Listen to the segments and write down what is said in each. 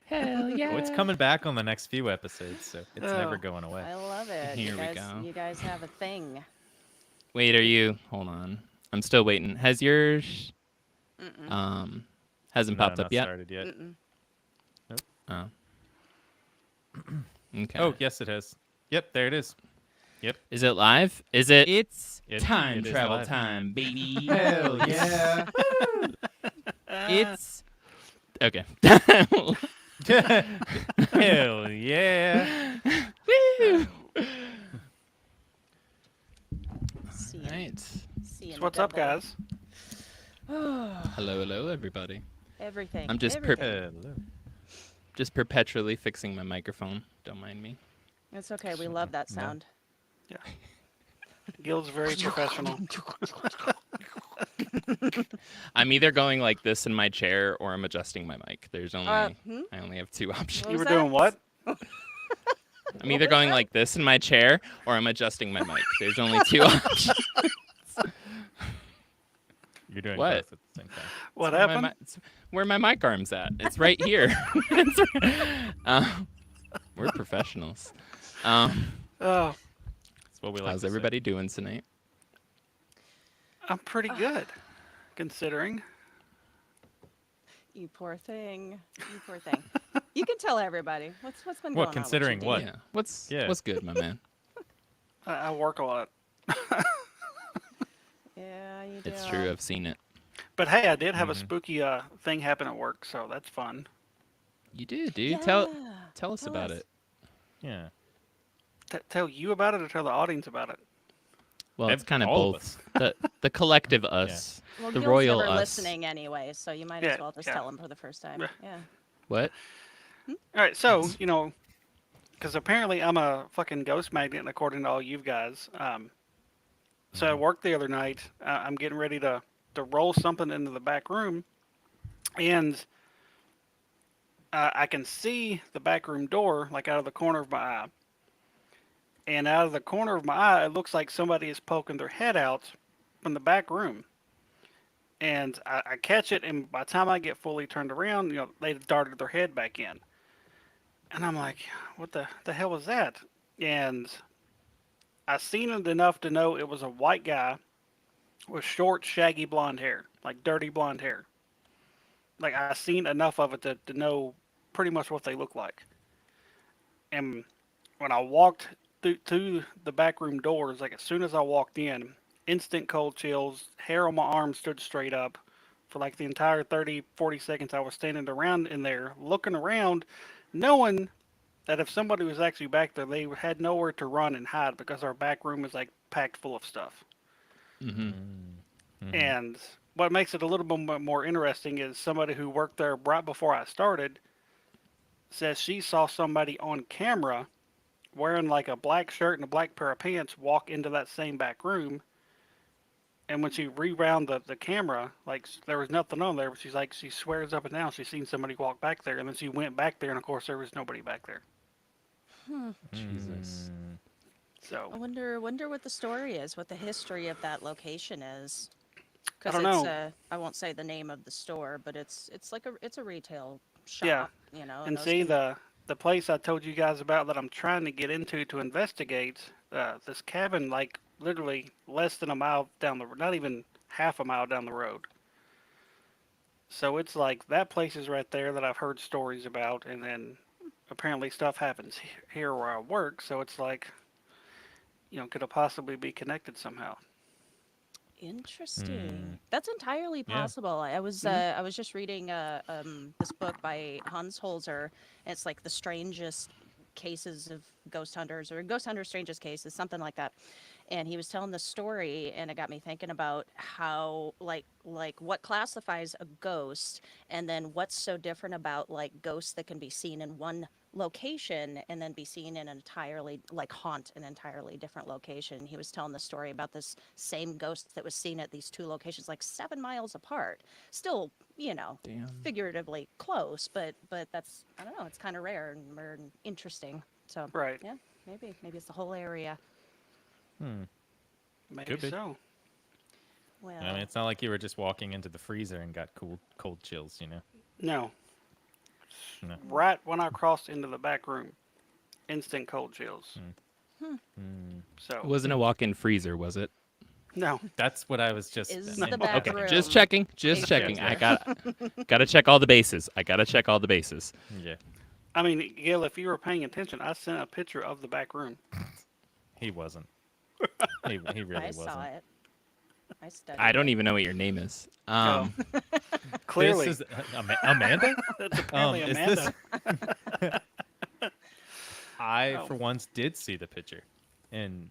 Hell yeah. Oh, it's coming back on the next few episodes, so it's never Oh, going away. I love it. Here we go. You guys have a thing. Wait, are you? Hold on. I'm still waiting. Has yours Mm-mm. um hasn't No, popped up not yet? started yet. Mm-mm. Nope. Oh, okay. Oh, yes, it has. Yep, there it is. Yep, Is it live? Is it? It's it time is travel live. time, baby. Hell yeah! It's Okay. Hell yeah! Woo! Seeing, Right. seeing So the what's up, devil. guys? Hello, everybody. Everything. I'm just everything. Hello. just perpetually fixing my microphone. Don't mind me. It's okay. We love that No. sound. Yeah. Gil's very professional. I'm either going like this in my chair or I'm adjusting my mic. There's only I only have two options. What You was were that? doing what? I'm either going like this in my chair or I'm adjusting my mic. There's only two options. You're doing What? both at the same time. What happened? It's where my mic arm's at. It's right here. We're professionals. That's what we like. How's to say. everybody doing tonight? I'm pretty good, considering. You poor thing. You poor thing. You can tell everybody. What's been What, going considering on? what? Yeah. What's Yeah. what's good, my man? I work a lot. Yeah, you do. It's true. I've seen it. But hey, I did have a spooky thing happen at work, so that's fun. You did, dude. Yeah. Tell us about it. Yeah. Tell you about it or tell the audience about it? Well, it's kind of all of both. The collective us, Well, the Gil's royal never us. listening anyway, so you might Yeah, as well just yeah. tell him for the first time. Yeah. Yeah. What? All right, so, because apparently I'm a fucking ghost magnet, according to all you guys. So at work the other night, I'm getting ready to roll something into the back room, and I can see the back room door, like out of the corner of my eye. And out of the corner of my eye, it looks like somebody is poking their head out from the back room. And I catch it, and by the time I get fully turned around, they darted their head back in. And I'm like, what the hell was that? And I seen it enough to know it was a white guy with short, shaggy blonde hair, like dirty blonde hair. Like I seen enough of it to know pretty much what they look like. And when I walked through the back room doors, like as soon as I walked in, instant cold chills, hair on my arm stood straight up. For like the entire 30, 40 seconds I was standing around in there, looking around, knowing that if somebody was actually back there, they had nowhere to run and hide because our back room is like packed full of stuff. Mm-hmm. And what makes it a little bit more interesting is somebody who worked there right before I started says she saw somebody on camera wearing like a black shirt and a black pair of pants walk into that same back room. And when she rewound the camera, like there was nothing on there, but she's like, she swears up and down she's seen somebody walk back there. And then she went back there, and of course there was nobody back there. Jesus. So I wonder what the story is, what the history of that location is. I Because don't it's know. I won't say the name of the store, but it's like it's a retail Yeah, shop, you know. and those see can, the place I told you guys about that I'm trying to get into to investigate. This cabin, like literally less than a mile down the, not even half a mile down the road. So it's like that place is right there that I've heard stories about, and then apparently stuff happens here where I work. So it's like, could it possibly be connected somehow? Interesting. That's entirely Yeah. possible. I was just reading this book by Hans Holzer. And it's like the strangest cases of ghost hunters or ghost hunters strangest cases, something like that. And he was telling the story, and it got me thinking about how like what classifies a ghost, and then what's so different about like ghosts that can be seen in one location and then be seen in an entirely like haunt an entirely different location. He was telling the story about this same ghost that was seen at these two locations like 7 miles apart. Still, Damn. figuratively close, but that's, I don't know, it's kind of rare and interesting. So Right. yeah, maybe it's the whole area. Maybe Could be. so. Well, I mean, it's not like you were just walking into the freezer and got cold chills, No. No. right when I crossed into the back room. Instant cold chills. So It wasn't a walk-in freezer, was it? no, That's what I was just. Is and- the back Okay, room. just checking. Just checking. I gotta check all the bases. I gotta check all the bases. Yeah, I mean, Gil, if you were paying attention, I sent a picture of the back room. he wasn't. He really I wasn't. saw it. I studied. I don't even know what your name is. Clearly, This is Amanda. that's apparently is Amanda. this? I Oh. for once did see the picture, and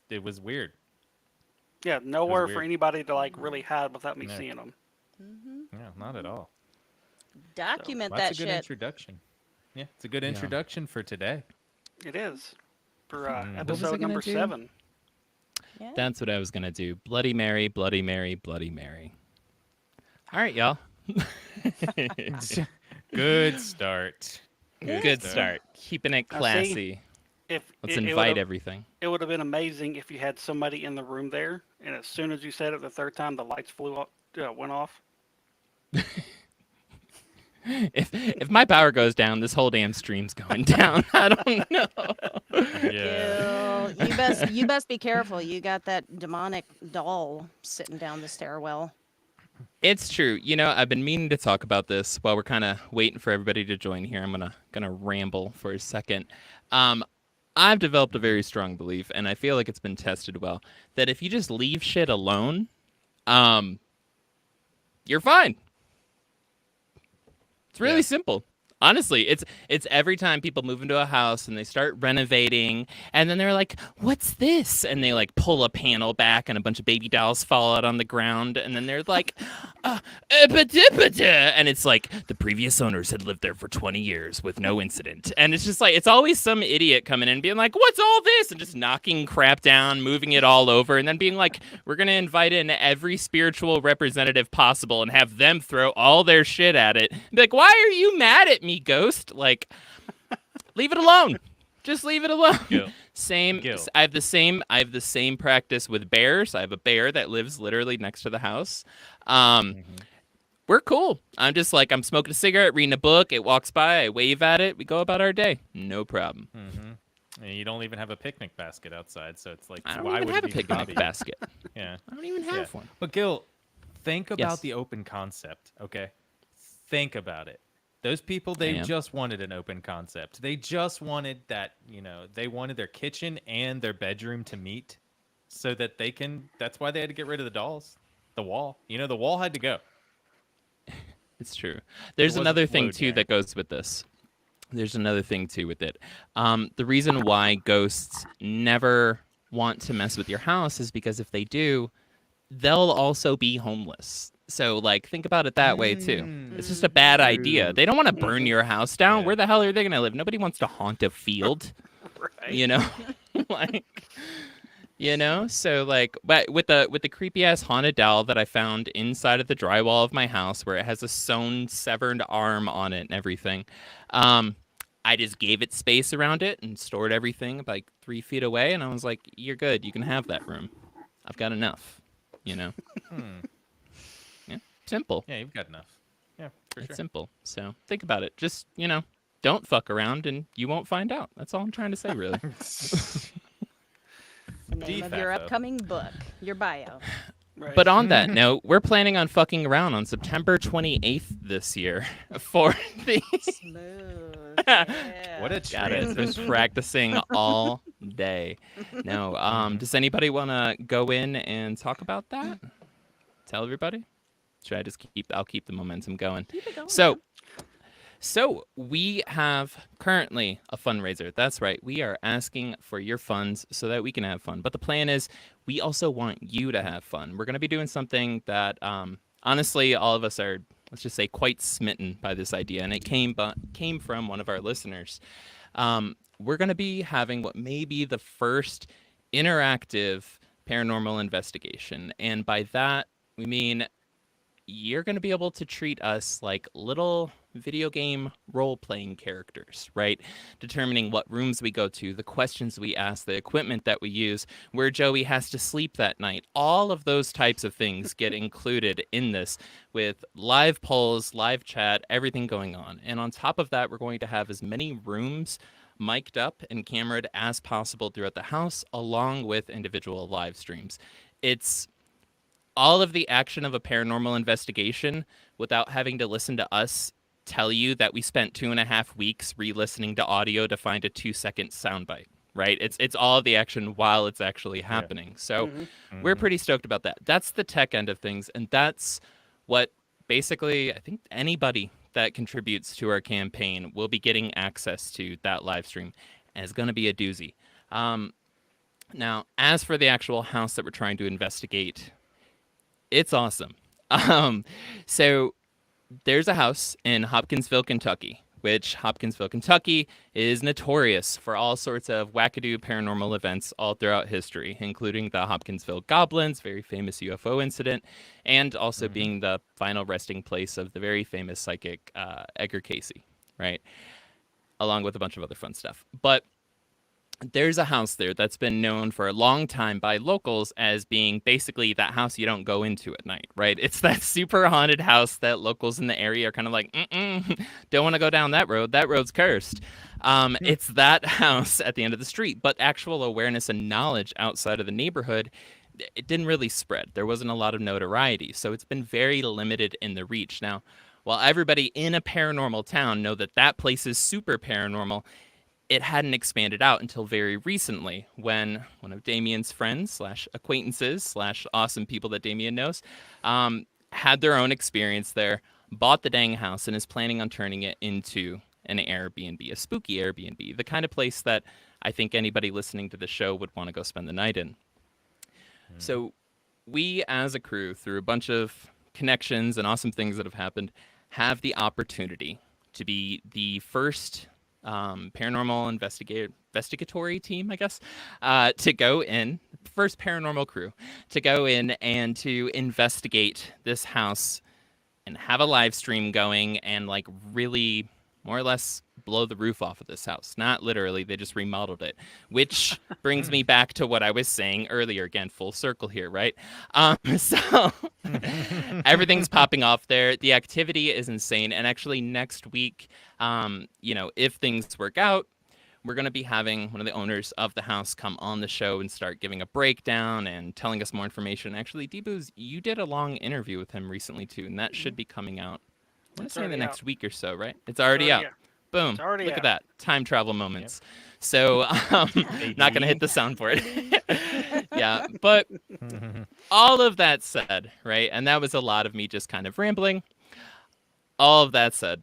it was weird. Yeah, nowhere for weird. anybody to like really hide without me No. seeing them. No, not at all. Document That's that a good shit. introduction. Yeah, it's a good introduction for today. It is for What was I episode gonna number do? 7. Yeah. That's what I was gonna do. Bloody Mary, Bloody Mary, Bloody Mary. All right, y'all. Good start. Good start. Keeping it Now, see, classy. If Let's it invite would've- everything. It would have been amazing if you had somebody in the room there, and as soon as you said it the third time, the lights went off. If my power goes down, this whole damn stream's going down. I don't know. Yeah. Gil, you best be careful. You got that demonic doll sitting down the stairwell. It's true. You know, I've been meaning to talk about this while we're kind of waiting for everybody to join here. I'm gonna ramble for a second. I've developed a very strong belief, and I feel like it's been tested well, that if you just leave shit alone, you're fine. It's really simple. Honestly, it's every time people move into a house and they start renovating, and then they're like, "What's this?" And they like pull a panel back, and a bunch of baby dolls fall out on the ground, and then they're like, "Epidipida," and it's like the previous owners had lived there for 20 years with no incident, and it's just like it's always some idiot coming in and being like, "What's all this?" and just knocking crap down, moving it all over, and then being like, "We're gonna invite in every spiritual representative possible and have them throw all their shit at it." And be like, "Why are you mad at me, ghost? Like, leave it alone. Just leave it alone." Gil. Same. Gil. I have the same practice with bears. I have a bear that lives literally next to the house. We're cool. I'm just like, I'm smoking a cigarette, reading a book. It walks by. I wave at it. We go about our day. No problem. And you don't even have a picnic basket outside, so it's like, I don't why even would have it a be picnic hobby? basket. Yeah. I don't even have one. But Gil, think about Yes. the open concept, okay? Think about it. Those people, they am. just wanted an open concept. They just wanted that, they wanted their kitchen and their bedroom to meet so that they can, that's why they had to get rid of the dolls. The wall. The wall had to go. It's true. There's wasn't another thing flowed too there. that goes with this. There's another thing too with it. The reason why ghosts never want to mess with your house is because if they do, they'll also be homeless. So like think about it that way too. It's just a bad idea. They don't want to burn your house down. Yeah. Where the hell are they gonna live? Nobody wants to haunt a field. Right. You know? Like so like but with the creepy ass haunted doll that I found inside of the drywall of my house where it has a sewn severed arm on it and everything, I just gave it space around it and stored everything like 3 feet away, and I was like, "You're good. You can have that room. I've got enough." Yeah, simple. Yeah, you've got enough. Yeah, for It's sure. simple. So think about it. Just don't fuck around and you won't find out. That's all I'm trying to say, really. The name of your DFAFO. upcoming book, your bio. Right. But on that note, we're planning on fucking around on September 28th this year for the. Smooth. Yeah. What a Got it. transition. Been practicing all day. No. Does anybody want to go in and talk about that? Tell everybody. Should I just keep? I'll keep the momentum going. Keep it going. So we have currently a fundraiser. That's right. We are asking for your funds so that we can have fun. But the plan is we also want you to have fun. We're going to be doing something that honestly all of us are, let's just say, quite smitten by this idea. And it came from one of our listeners. We're going to be having what may be the first interactive paranormal investigation. And by that, we mean you're going to be able to treat us like little video game role-playing characters, right? Determining what rooms we go to, the questions we ask, the equipment that we use, where Joey has to sleep that night. All of those types of things get included in this with live polls, live chat, everything going on. And on top of that, we're going to have as many rooms mic'd up and cameraed as possible throughout the house, along with individual live streams. It's all of the action of a paranormal investigation without having to listen to us tell you that we spent 2.5 weeks re-listening to audio to find a 2-second soundbite, right? It's all of the action while it's actually happening. So we're pretty stoked about that. That's the tech end of things, and that's what basically I think anybody that contributes to our campaign will be getting access to that live stream, and it's going to be a doozy. Now, as for the actual house that we're trying to investigate, it's awesome. So there's a house in Hopkinsville, Kentucky, which Hopkinsville, Kentucky is notorious for all sorts of wackadoo paranormal events all throughout history, including the Hopkinsville Goblins, very famous UFO incident, and also being the final resting place of the very famous psychic Edgar Casey, right? Along with a bunch of other fun stuff. But there's a house there that's been known for a long time by locals as being basically that house you don't go into at night, right? It's that super haunted house that locals in the area are kind of like, don't want to go down that road. That road's cursed. It's that house at the end of the street, but actual awareness and knowledge outside of the neighborhood, it didn't really spread. There wasn't a lot of notoriety, so it's been very limited in the reach. Now, while everybody in a paranormal town know that that place is super paranormal, it hadn't expanded out until very recently when one of Damien's friends / acquaintances / awesome people that Damien knows had their own experience there, bought the dang house, and is planning on turning it into an Airbnb, a spooky Airbnb, the kind of place that I think anybody listening to the show would want to go spend the night in. So we as a crew, through a bunch of connections and awesome things that have happened, have the opportunity to be the first paranormal investigatory team, I guess, to go in, first paranormal crew, to go in and to investigate this house and have a live stream going and like really more or less blow the roof off of this house. Not literally, they just remodeled it, which brings me back to what I was saying earlier. Again, full circle here, right? So everything's popping off there. The activity is insane. And actually next week, if things work out, we're going to be having one of the owners of the house come on the show and start giving a breakdown and telling us more information. Actually, Deboos, you did a long interview with him recently too, and that should be coming out, I want to say in the next week or so, right? It's already out. Boom. Look at that. Time travel moments. Yep. So not going to hit the soundboard. Yeah. But all of that said, right? And that was a lot of me just kind of rambling. All of that said,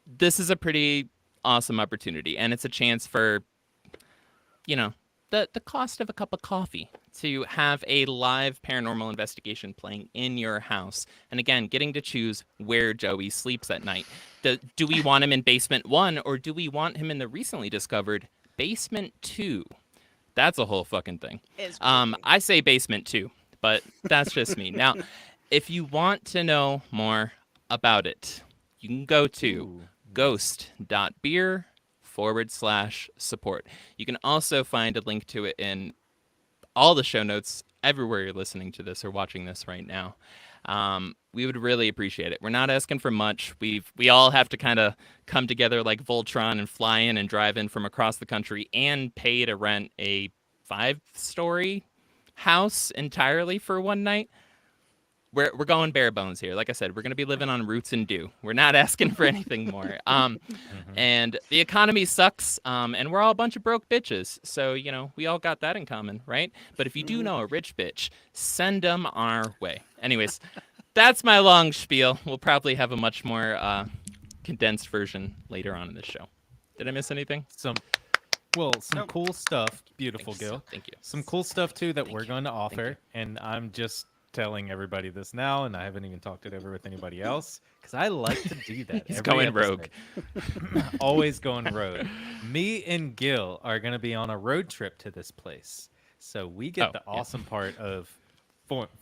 this is a pretty awesome opportunity. And it's a chance for, the cost of a cup of coffee to have a live paranormal investigation playing in your house. And again, getting to choose where Joey sleeps at night. Do we want him in basement 1 or do we want him in the recently discovered basement 2? That's a whole fucking thing. I say basement 2, but that's just me. Now, if you want to know more about it, you can go to ghost.beer/support. You can also find a link to it in all the show notes everywhere you're listening to this or watching this right now. We would really appreciate it. We're not asking for much. We all have to kind of come together like Voltron and fly in and drive in from across the country and pay to rent a 5-story house entirely for one night. We're going bare bones here. Like I said, we're going to be living on roots and dew. We're not asking for anything more. And the economy sucks, and we're all a bunch of broke bitches. So, we all got that in common, right? But if you do know a rich bitch, send them our way. Anyways, that's my long spiel. We'll probably have a much more condensed version later on in the show. Did I miss anything? Some cool stuff. Beautiful, Gil. Thank you. Some cool stuff, too, that we're going to offer. And I'm just telling everybody this now, and I haven't even talked it over with anybody else because I like to do that. He's going rogue. Always going rogue. Me and Gil are going to be on a road trip to this place, so we get the awesome part of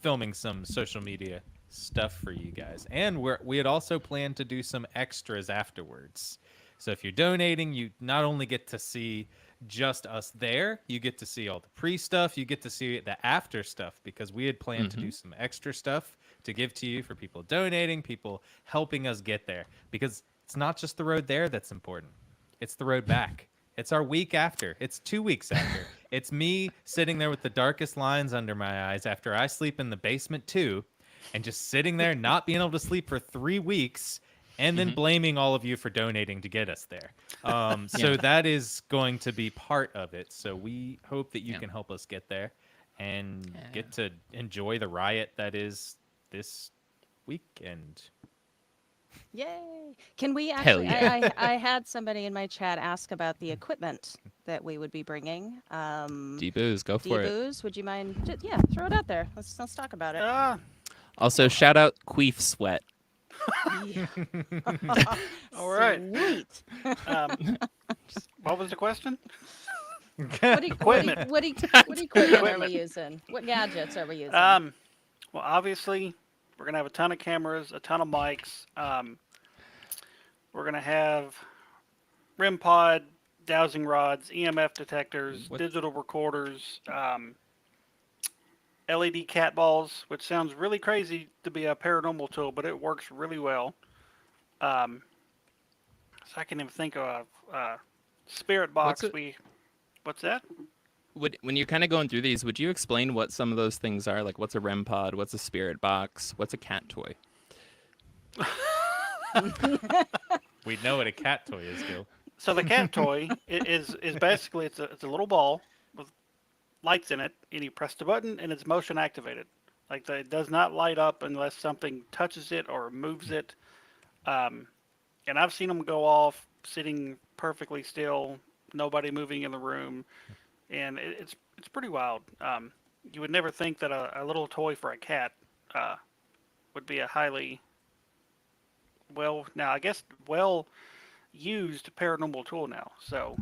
filming some social media stuff for you guys. And we had also planned to do some extras afterwards. So if you're donating, you not only get to see just us there, you get to see all the pre-stuff, you get to see the after stuff, because we had planned to do some extra stuff to give to you for people donating, people helping us get there. Because it's not just the road there that's important. It's the road back. It's our week after. It's 2 weeks after. It's me sitting there with the darkest lines under my eyes after I sleep in the basement too, and just sitting there not being able to sleep for 3 weeks, and then blaming all of you for donating to get us there. So that is going to be part of it. So we hope that you can help us get there and get to enjoy the riot that is this weekend. Yay! Can we Hell actually? yeah. I had somebody in my chat ask about the equipment that we would be bringing. D-Booze, go for it. D-Booze, would you mind? Yeah, throw it out there. Let's talk about it. Also, shout out Queef Sweat. Yeah. All right. Sweet. What was the question? Equipment. What equipment are we using? What gadgets are we using? Well, obviously, we're gonna have a ton of cameras, a ton of mics. We're gonna have REM pod, dowsing rods, EMF detectors, digital recorders, LED cat balls, which sounds really crazy to be a paranormal tool, but it works really well. So I can even think of spirit box. What's that? When you're kind of going through these, would you explain what some of those things are? Like, what's a REM pod? What's a spirit box? What's a cat toy? We know what a cat toy is, Gil. So the cat toy is basically it's a little ball with lights in it, and you press the button, and it's motion activated. Like it does not light up unless something touches it or moves it. And I've seen them go off sitting perfectly still, nobody moving in the room, and it's pretty wild. You would never think that a little toy for a cat would be a highly used paranormal tool now. So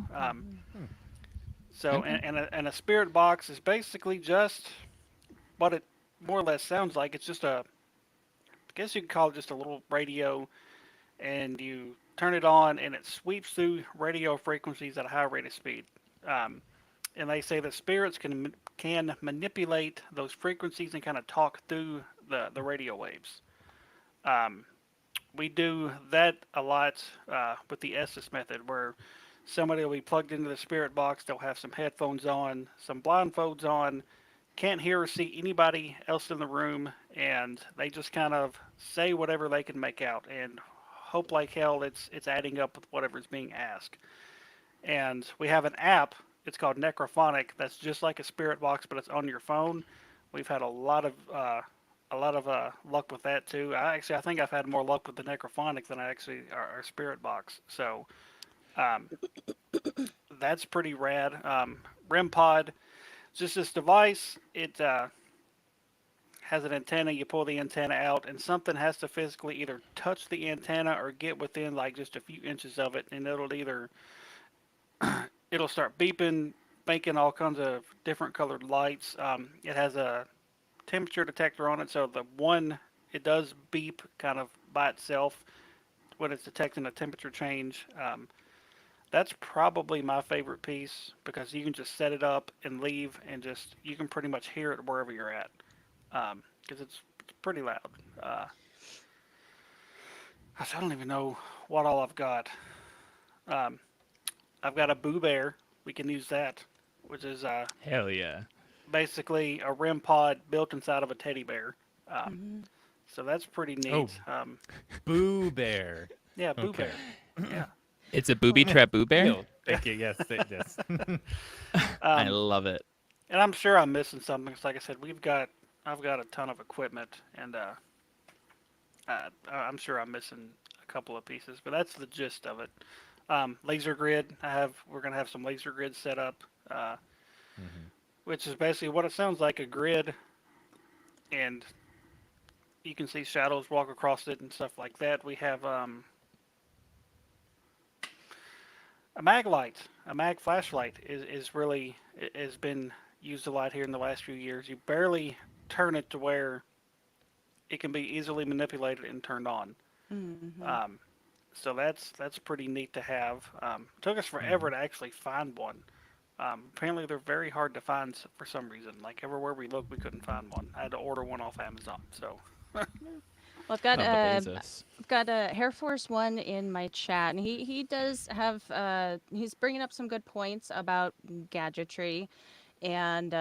and a spirit box is basically just what it more or less sounds like. It's just I guess you could call it just a little radio, and you turn it on, and it sweeps through radio frequencies at a high rate of speed. And they say that spirits can manipulate those frequencies and kind of talk through the radio waves. We do that a lot with the Estes method, where somebody will be plugged into the spirit box. They'll have some headphones on, some blindfolds on, can't hear or see anybody else in the room, and they just kind of say whatever they can make out, and hope like hell it's adding up with whatever's being asked. And we have an app. It's called Necrophonic. That's just like a spirit box, but it's on your phone. We've had a lot of luck with that too. I think I've had more luck with the Necrophonic than I actually our spirit box. So that's pretty rad. REM pod, just this device. It has an antenna. You pull the antenna out, and something has to physically either touch the antenna or get within like just a few inches of it, and it'll start beeping, making all kinds of different colored lights. It has a temperature detector on it, so it does beep kind of by itself when it's detecting a temperature change. That's probably my favorite piece, because you can just set it up and leave, and you can pretty much hear it wherever you're at, because it's pretty loud. I don't even know what all I've got. I've got a Boo Bear. We can use that, which is Hell yeah. basically a REM pod built inside of a teddy bear. So that's pretty neat. Oh. Boo Bear. Yeah, Boo Okay. Bear. Yeah. It's a booby trap Boo Bear? Gil, thank you. Yes, yes. I love it. And I'm sure I'm missing something. 'Cause like I said, I've got a ton of equipment, and I'm sure I'm missing a couple of pieces, but that's the gist of it. Laser grid. We're gonna have some laser grid set up, which is basically what it sounds like, a grid, and you can see shadows walk across it and stuff like that. We have a mag light, a mag flashlight has been used a lot here in the last few years. You barely turn it to where it can be easily manipulated and turned on. Mhm. So that's pretty neat to have. Took us forever to actually find one. Apparently, they're very hard to find for some reason. Like everywhere we looked, we couldn't find one. I had to order one off Amazon. So Well, Oh, Bezos. I've got a Hair Force One in my chat, and he does have he's bringing up some good points about gadgetry, and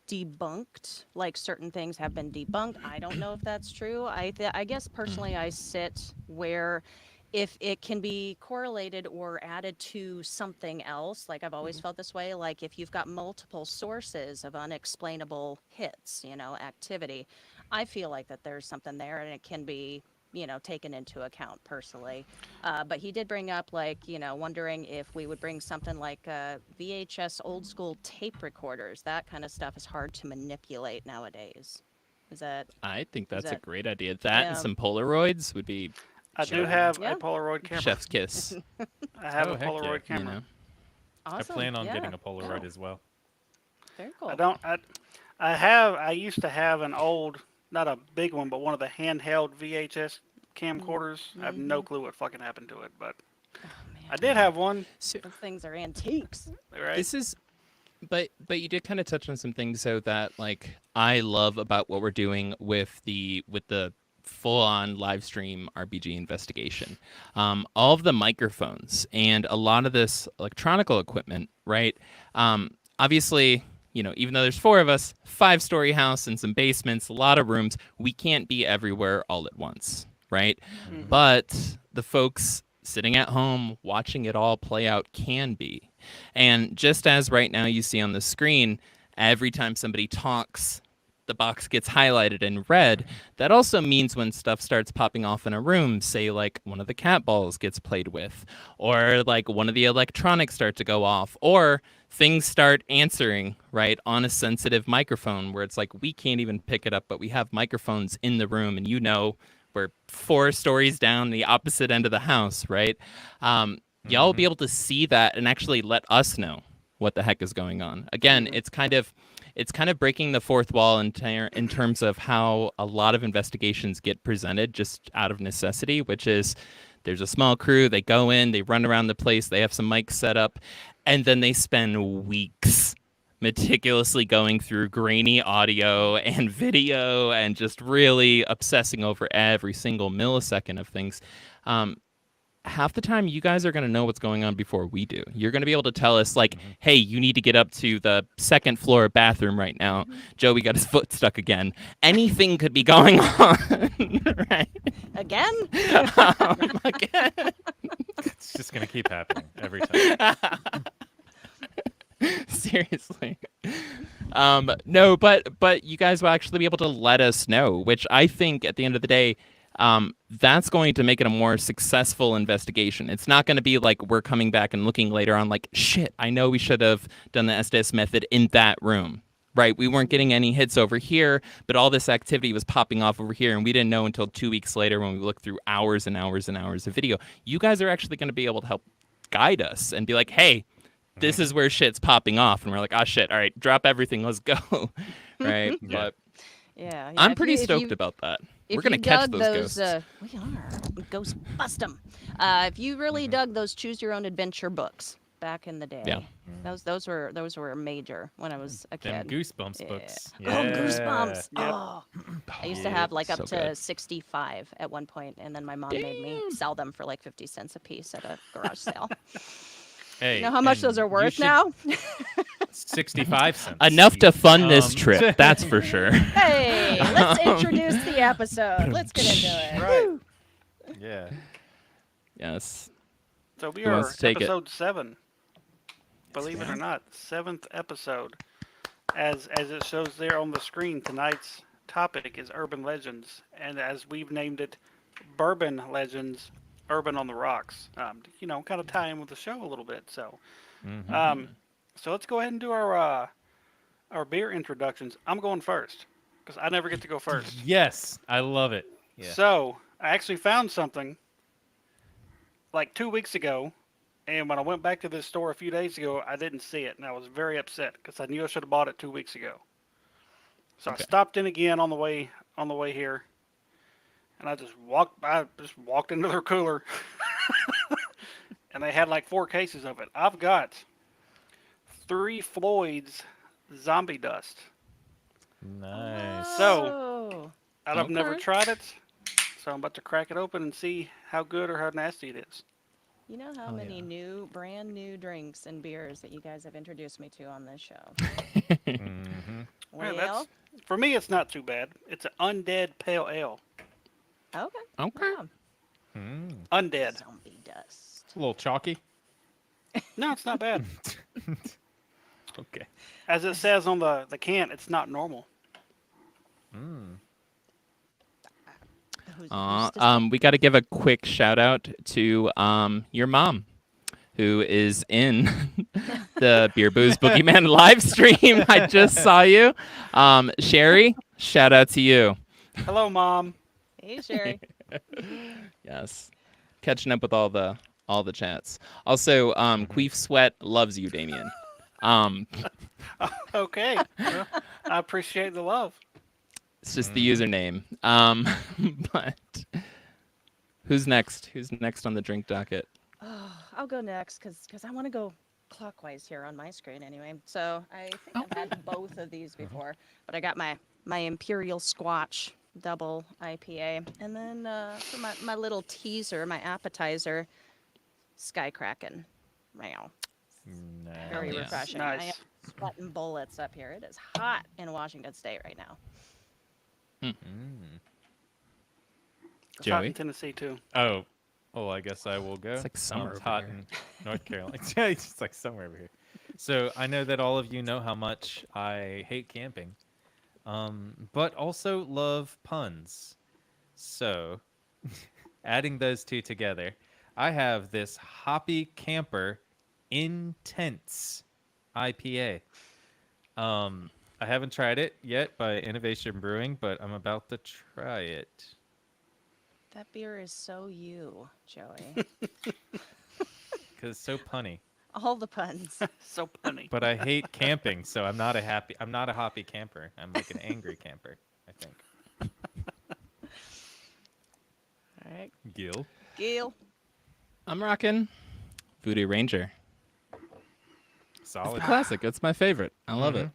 debunked, like certain things have been debunked. I don't know if that's true. I guess personally I sit where if it can be correlated or added to something else, like I've always felt this way, like if you've got multiple sources of unexplainable hits, activity, I feel like that there's something there and it can be taken into account personally. But he did bring up, like, wondering if we would bring something like VHS old school tape recorders. That kind of stuff is hard to manipulate nowadays. Is that, I think is that's a that, great idea. That and yeah. some Polaroids would be I do have Yeah. a Polaroid camera. chef's kiss. I have Oh, a heck yeah. Polaroid You camera. know. Awesome. I plan on Yeah. getting a Polaroid Oh, as well. very cool. I don't. I used to have an old, not a big one, but one of the handheld VHS camcorders. I have no clue what fucking happened to it, but Oh, man. I did have one. So Those things are antiques. Right? this is but you did kind of touch on some things so that like I love about what we're doing with the full on live stream RPG investigation. All of the microphones and a lot of this electronical equipment, right? Obviously, even though there's 4 of us, 5-story house and some basements, a lot of rooms, we can't be everywhere all at once, right? But the folks sitting at home watching it all play out can be. And just as right now you see on the screen, every time somebody talks, the box gets highlighted in red. That also means when stuff starts popping off in a room, say like one of the cat balls gets played with, or like one of the electronics start to go off, or things start answering, right, on a sensitive microphone where it's like we can't even pick it up, but we have microphones in the room, and we're 4 stories down the opposite end of the house, right? Y'all will be able to see that and actually let us know what the heck is going on. Again, it's kind of breaking the fourth wall in terms of how a lot of investigations get presented just out of necessity, which is there's a small crew, they go in, they run around the place, they have some mics set up, and then they spend weeks meticulously going through grainy audio and video and just really obsessing over every single millisecond of things. Half the time you guys are going to know what's going on before we do. You're going to be able to tell us like, hey, you need to get up to the 2nd floor bathroom right now. Joey got his foot stuck again. Anything could be going on. Right? Again? Again. It's just gonna keep happening every time. Seriously. No, but you guys will actually be able to let us know, which I think at the end of the day, that's going to make it a more successful investigation. It's not going to be like we're coming back and looking later on like, shit, I know we should have done the SDS method in that room, right? We weren't getting any hits over here, but all this activity was popping off over here, and we didn't know until 2 weeks later when we looked through hours and hours and hours of video. You guys are actually going to be able to help guide us and be like, hey, this is where shit's popping off. And we're like, oh, shit, all right, drop everything, let's go, right? Yeah. But Yeah. I'm if pretty you- if stoked you- about that. If We're going to you catch dug those ghosts. We are. Ghost bust 'em. If you really dug those choose your own adventure books back in the day. Yeah. Those were major when I was a Them kid. Goosebumps Yeah. books. Oh, Goosebumps. Yep. Oh. I used to have like up so to good. 65 at one point, and then my mom made me sell them for like 50 cents a piece at a garage sale. Hey, You know how much and those are you worth should- now? 65 cents. Enough to each. fund this trip, that's for sure. Hey, let's introduce the episode. Let's get into it. Right. Yeah. Yes. So we Who are wants to take it? episode 7. Believe it or not, 7th episode. As it shows there on the screen, tonight's topic is urban legends, and as we've named it, Bourbon Legends, Urban on the Rocks. Kind of tie in with the show a little bit. So, so let's go ahead and do our beer introductions. I'm going first because I never get to go first. Yes, I love it. Yeah. So I actually found something like 2 weeks ago, and when I went back to this store a few days ago, I didn't see it, and I was very upset because I knew I should have bought it 2 weeks ago. So Okay. I stopped in again on the way on the way here, and I just walked into their cooler, and they had like 4 cases of it. I've got 3 Floyd's zombie dust. Nice. So- Oh, I've never Okay. tried it, so I'm about to crack it open and see how good or how nasty it is. you know how Oh, many yeah. brand new drinks and beers that you guys have introduced me to on this show? Mm-hmm. Man, Well, for me. It's not too bad. It's an undead pale ale. okay. Okay. Yeah. Mm. Undead. Zombie dust. A little chalky. No, it's not bad. Okay. As it says on the can, it's not normal. Mm. Who's to say? We got to give a quick shout out to your mom, who is in the Beer Booze Boogeyman live stream. I just saw you, Sherry. Shout out to you. Hello, Mom. Hey, Sherry. Yes, catching up with all the chats. Also, Queef Sweat loves you, Damien. Okay. Well, I appreciate the love. It's just the username. But who's next? Who's next on the drink docket? Oh, I'll go next because I want to go clockwise here on my screen anyway. So I think I've had both of these before, but I got my Imperial Squatch double IPA, and then for my little teaser, my appetizer, Sky Kraken. Wow, very yeah. refreshing. I am Nice. sweating bullets up here. It is hot in Washington State right now. Mm. It's hot Joey? in Tennessee too. Oh, well, I guess I will go. It's like summer It's over hot here. in North Carolina. Yeah, it's just like somewhere over here. So I know that all of you know how much I hate camping, but also love puns. So adding those two together, I have this Hoppy Camper Intense IPA. I haven't tried it yet by Innovation Brewing, but I'm about to try it. That beer is so you, Joey. Because it's so punny. All the puns. So punny. But I hate camping, so I'm not a hoppy camper. I'm like an angry camper, I think. All right, Gil. Gil. I'm rocking Voodoo Ranger. Solid. Classic. It's my favorite. I love it.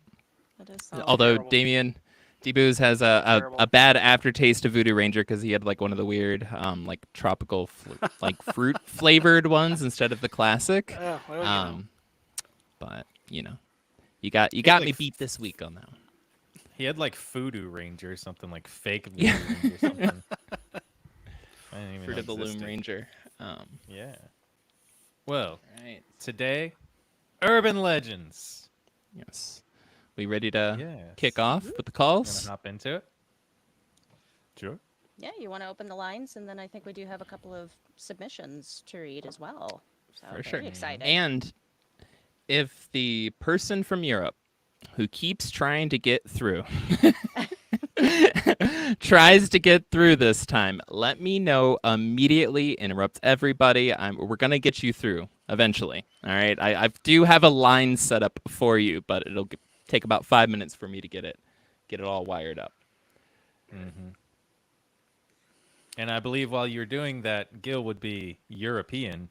That is solid. Although Terrible. Damien D-Booze has Terrible. a bad aftertaste of Voodoo Ranger because he had like one of the weird like tropical like fruit flavored ones instead of the classic. Oh, well, you know. But you got me like, beat this week on that one. He had like Voodoo Ranger or something, like fake Voodoo Yeah. Ranger or something. I didn't even Fruit know of the Loom existed. Ranger. Yeah. Well, Right. today, urban legends. Yes. We ready to Yes. kick off with the Gonna calls? hop into it. Sure. Yeah, you want to open the lines, and then I think we do have a couple of submissions to read as well. So For very sure. excited. And if the person from Europe who keeps trying to get through tries to get through this time, let me know immediately. Interrupt everybody. We're gonna get you through eventually. All right. I do have a line set up for you, but it'll take about 5 minutes for me to get it all wired up. Mm-hmm. And I believe while you're doing that, Gil would be European.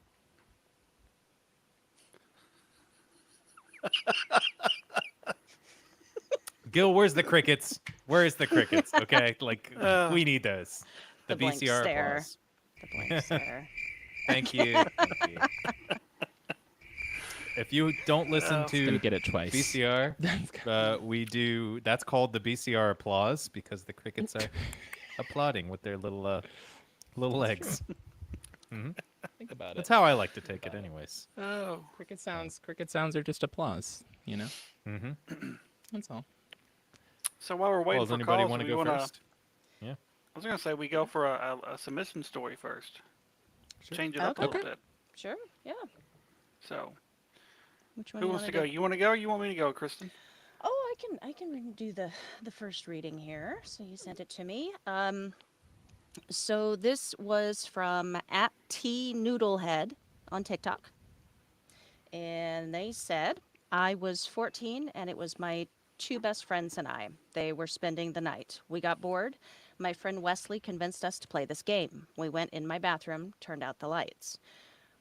Gil, where's the crickets? Where's the crickets? Okay, like we need those. The, The blank BCR stare. applause. The blank stare. Thank you. Thank you. If you don't listen Oh. Gonna to get it twice. BCR, we do. That's called the BCR applause because the crickets are applauding with their little legs. Think about That's it. how I like to take it, anyways. Oh. Cricket sounds are just applause, Mm-hmm. That's all. So while we're Well, waiting does for anybody calls, want to we go wanna, first? I was gonna say we go for a submission story first. Sure. Change it up a Okay. little bit. Sure. Yeah. So Which one who do you wants want to go? You want to go? Or you want me to go, Kristen? Oh, I can do the first reading here. So you sent it to me. So this was from @tnoodlehead on TikTok, and they said I was 14 and it was my two best friends and I. They were spending the night. We got bored. My friend Wesley convinced us to play this game. We went in my bathroom, turned out the lights.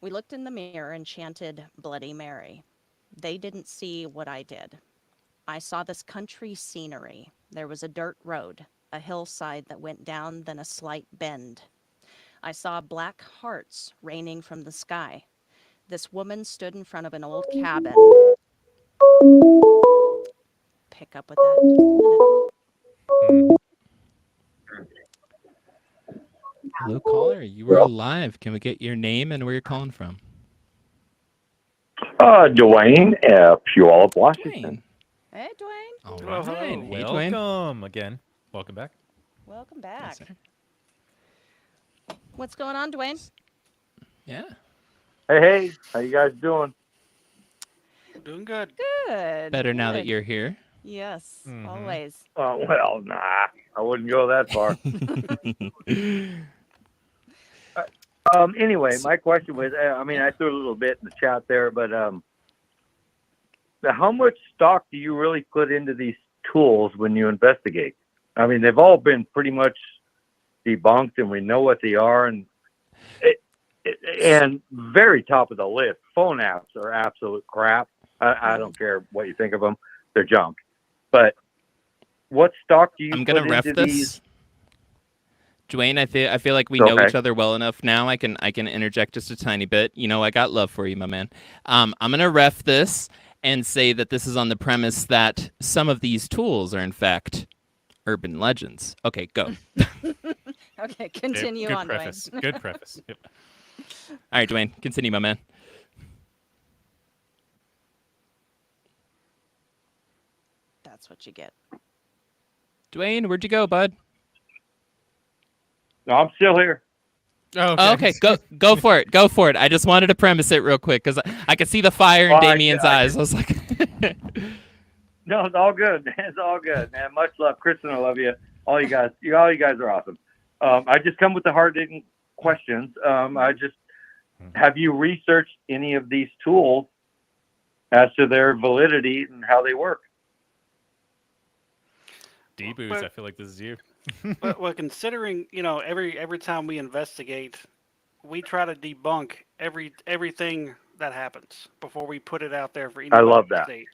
We looked in the mirror and chanted Bloody Mary. They didn't see what I did. I saw this country scenery. There was a dirt road, a hillside that went down, then a slight bend. I saw black hearts raining from the sky. This woman stood in front of an old cabin. Pick up with that in just a minute. Hmm. Hello, caller. You were alive. Can we get your name and where you're calling from? Dwayne, Puyallup, Washington. Dwayne. Hey, Dwayne. All Hello, right. hello. Hey, Dwayne. Welcome again. Welcome back. Welcome Yes, back. sir. What's going on, Dwayne? Yeah. Hey, how you guys doing? Doing good. Good. Better now that good. you're here. Yes, Mhm. always. Well, nah, I wouldn't go that far. Anyway, my question was, I threw a little bit in the chat there, but how much stock do you really put into these tools when you investigate? I mean, they've all been pretty much debunked, and we know what they are, and very top of the list, phone apps are absolute crap. I don't care what you think of them; they're junk. But what stock do you I'm put gonna ref into this. these? Dwayne, I feel like we know Okay. each other well enough now. I can interject just a tiny bit. You know, I got love for you, my man. I'm gonna ref this and say that this is on the premise that some of these tools are in fact urban legends. Okay, go. Okay, continue Good on, preface. Dwayne. Good preface. Yep. All right, Dwayne, continue, my man. That's what you get. Dwayne, where'd you go, bud? No, I'm still here. Oh, okay, go for it. Go for it. I just wanted to premise it real quick because I could see the fire in Well, Damien's eyes. I was like, No, it's all good, man. It's all good, man. Much love, Kristen. I love you. All you guys are awesome. I just come with the hard-hitting questions. Have you researched any of these tools as to their validity and how they work? D-Booze, But- I feel like this is you. Well, considering every time we investigate, we try to debunk everything that happens before we put it out there for anybody love to that. see.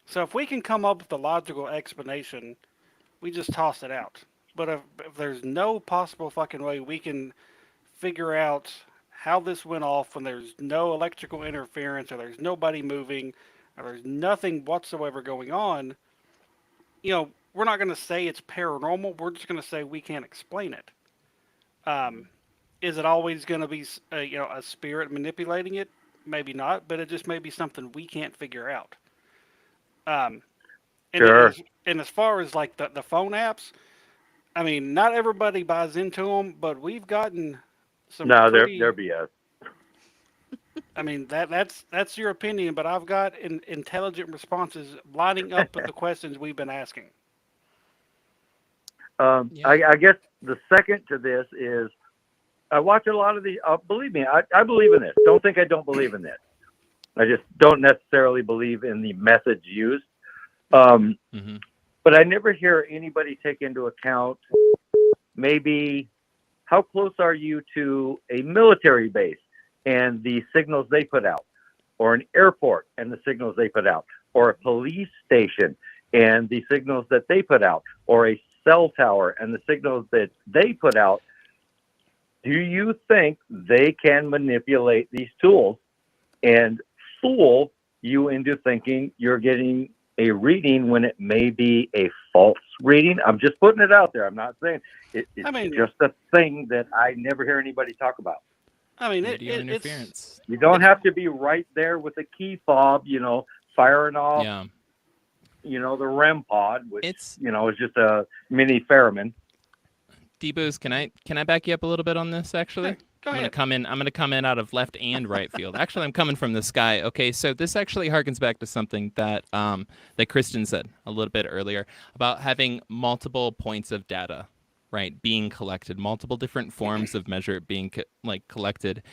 So if we can come up with a logical explanation, we just toss it out. But if there's no possible fucking way we can figure out how this went off when there's no electrical interference or there's nobody moving or there's nothing whatsoever going on, we're not going to say it's paranormal. We're just going to say we can't explain it. Is it always going to be a spirit manipulating it? Maybe not, but it just may be something we can't figure out. And Sure. and as far as like the phone apps, I mean, not everybody buys into them, but we've gotten some. No, pretty, they're BS. I mean, that's your opinion, but I've got intelligent responses lining up with the questions we've been asking. Yeah. I guess the second to this is I watch a lot of the. Believe me, I believe in this. Don't think I don't believe in this. I just don't necessarily believe in the methods used. Mhm. But I never hear anybody take into account maybe how close are you to a military base and the signals they put out, or an airport and the signals they put out, or a police station and the signals that they put out, or a cell tower and the signals that they put out. Do you think they can manipulate these tools and fool you into thinking you're getting a reading when it may be a false reading? I'm just putting it out there. I'm not saying it's just a thing that I never hear anybody talk about. I mean, Radio it's interference. You don't have to be right there with a key fob, firing off, Yeah. the REM pod, which, It's is just a mini Ferriman. D-Booze, can I back you up a little bit on this actually? Go I'm ahead. gonna come in out of left and right field. Actually, I'm coming from the sky. Okay, so this actually harkens back to something that that Kristen said a little bit earlier about having multiple points of data, right, being collected, multiple different forms of measure being collected,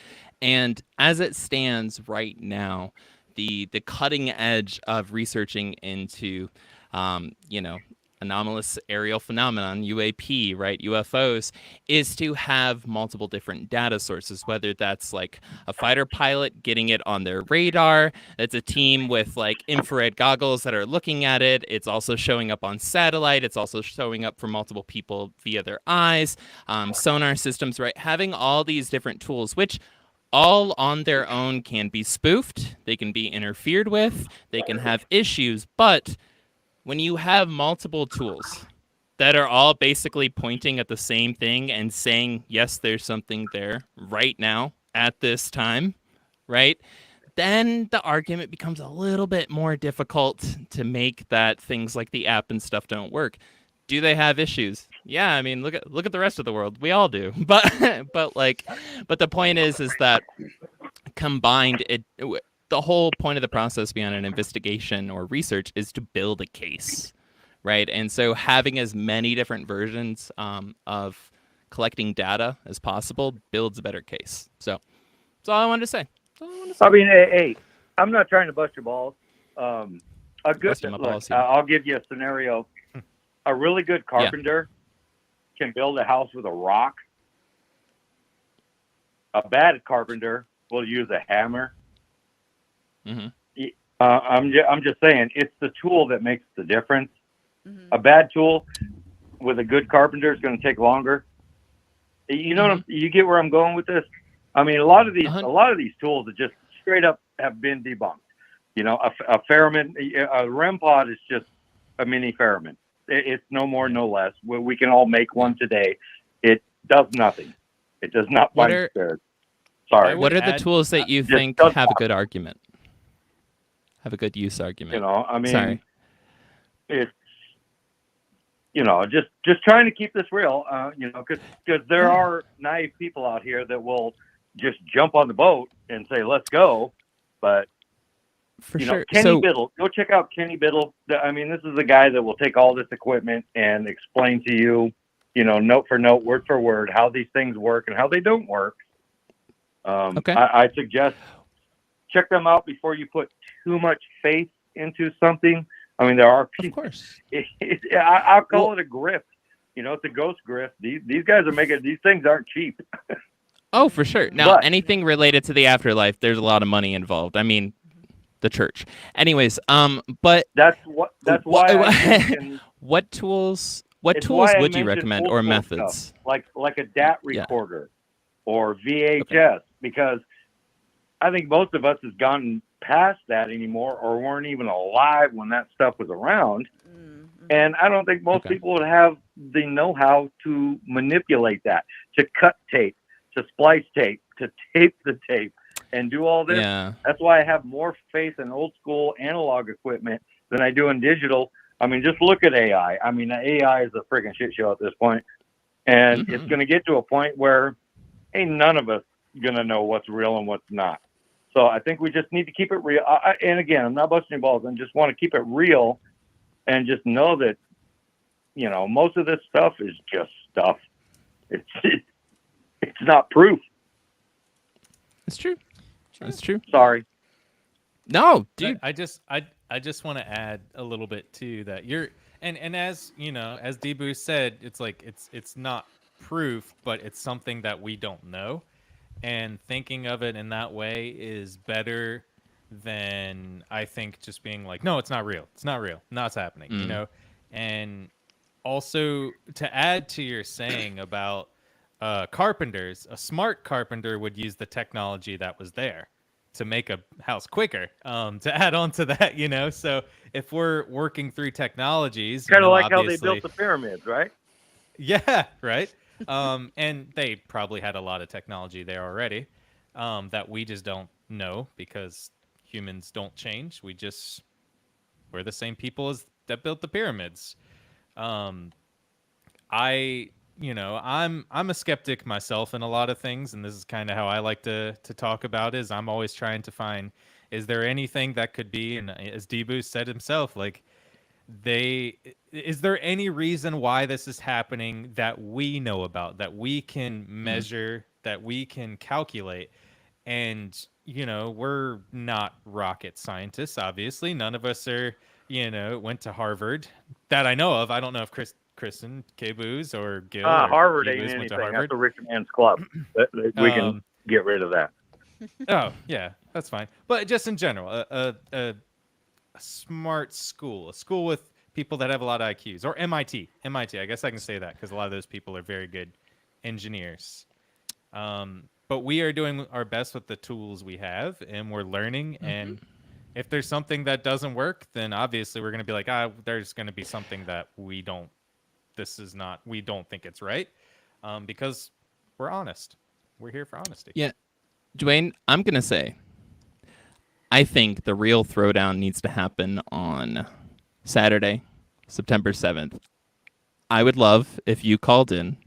and as it stands right now, the cutting edge of researching into, anomalous aerial phenomenon, UAP, right, UFOs, is to have multiple different data sources, whether that's like a fighter pilot getting it on their radar, it's a team with like infrared goggles that are looking at it, it's also showing up on satellite, it's also showing up for multiple people via their eyes, sonar systems, right, having all these different tools, which all on their own can be spoofed, they can be interfered with, they can have issues, but when you have multiple tools that are all basically pointing at the same thing and saying, yes, there's something there right now at this time, right? Then the argument becomes a little bit more difficult to make that things like the app and stuff don't work. Do they have issues? Yeah, I mean, look at the rest of the world. We all do. But the point is that combined, the whole point of the process beyond an investigation or research is to build a case, right? And so having as many different versions of collecting data as possible builds a better case. So that's all I wanted to say. I mean, hey, I'm not trying to bust your balls. A good Busting my balls here. I'll give you a scenario. A really good carpenter can build a house with a rock. A bad carpenter will use a hammer. Mm-hmm. I'm just saying, it's the tool that makes the difference. Mm-hmm. A bad tool with a good carpenter is going to take longer. You know, you get where I'm going with this. I mean, a lot of these tools that just straight up have been debunked. You know, a Ferriman, a REM pod is just a mini Ferriman. It's no more, no less. We can all make one today. It does nothing. It does not find spares. Sorry. What are the tools that you think have a good argument? Have a good use argument? You know, I mean, sorry. It's, you know, just trying to keep this real, you know, because there are naive people out here that will just jump on the boat and say, let's go. But, For you sure. know, Kenny Biddle, go check out Kenny Biddle. I mean, this is the guy that will take all this equipment and explain to you, you know, note for note, word for word, how these things work and how they don't work. Okay. I suggest check them out before you put too much faith into something. I mean, there are people. Of course. I'll call it a grift. You know, it's a ghost grift. These guys are making these things aren't cheap. Oh, for sure. Now, anything related to the afterlife, there's a lot of money involved. I mean, the church. Anyways, but that's why. What tools would you recommend or methods? Stuff, like a DAT recorder or VHS, because I think most of us has gone past that anymore or weren't even alive when that stuff was around. Mm-hmm. And I don't think most people would have the know-how to manipulate that, to cut tape, to splice tape, to tape the tape, and do all this. Yeah. That's why I have more faith in old school analog equipment than I do in digital. I mean, just look at AI. I mean, AI is a freaking shit show at this point. And it's going to get to a point where ain't none of us going to know what's real and what's not. So I think we just need to keep it real. And again, I'm not busting your balls. I just want to keep it real and just know that, you know, most of this stuff is just stuff. It's not proof. It's true. That's true. Sorry. No, dude. I just want to add a little bit too that you're and as you know, as Debu said, it's like it's not proof, but it's something that we don't know. And thinking of it in that way is better than I think just being like, no, it's not real. It's not real. No, it's happening. You know? And also to add to your saying about carpenters, a smart carpenter would use the technology that was there to make a house quicker. To add on to that, you know, so if we're working through technologies, kind of like obviously, how they built the pyramids, right? Yeah, right. And they probably had a lot of technology there already that we just don't know because humans don't change. We're the same people that built the pyramids. I'm a skeptic myself in a lot of things, and this is kind of how I like to talk about is I'm always trying to find, is there anything that could be, and as Debu said himself, like is there any reason why this is happening that we know about, that we can measure, that we can calculate? And, you know, we're not rocket scientists, obviously. None of us are went to Harvard that I know of. I don't know if Kristen K. Booze or Gil or Harvard K. ain't Booze went to anything. Harvard. That's a rich man's club. We can get rid of that. Oh yeah, that's fine. But just in general, a smart school, a school with people that have a lot of IQs, or MIT. I guess I can say that because a lot of those people are very good engineers. But we are doing our best with the tools we have, and we're learning. And if there's something that doesn't work, then obviously we're going to be like, there's going to be something that we don't think it's right, because we're honest. We're here for honesty. Yeah. Dwayne, I'm going to say, I think the real throwdown needs to happen on Saturday, September 7th. I would love if you called in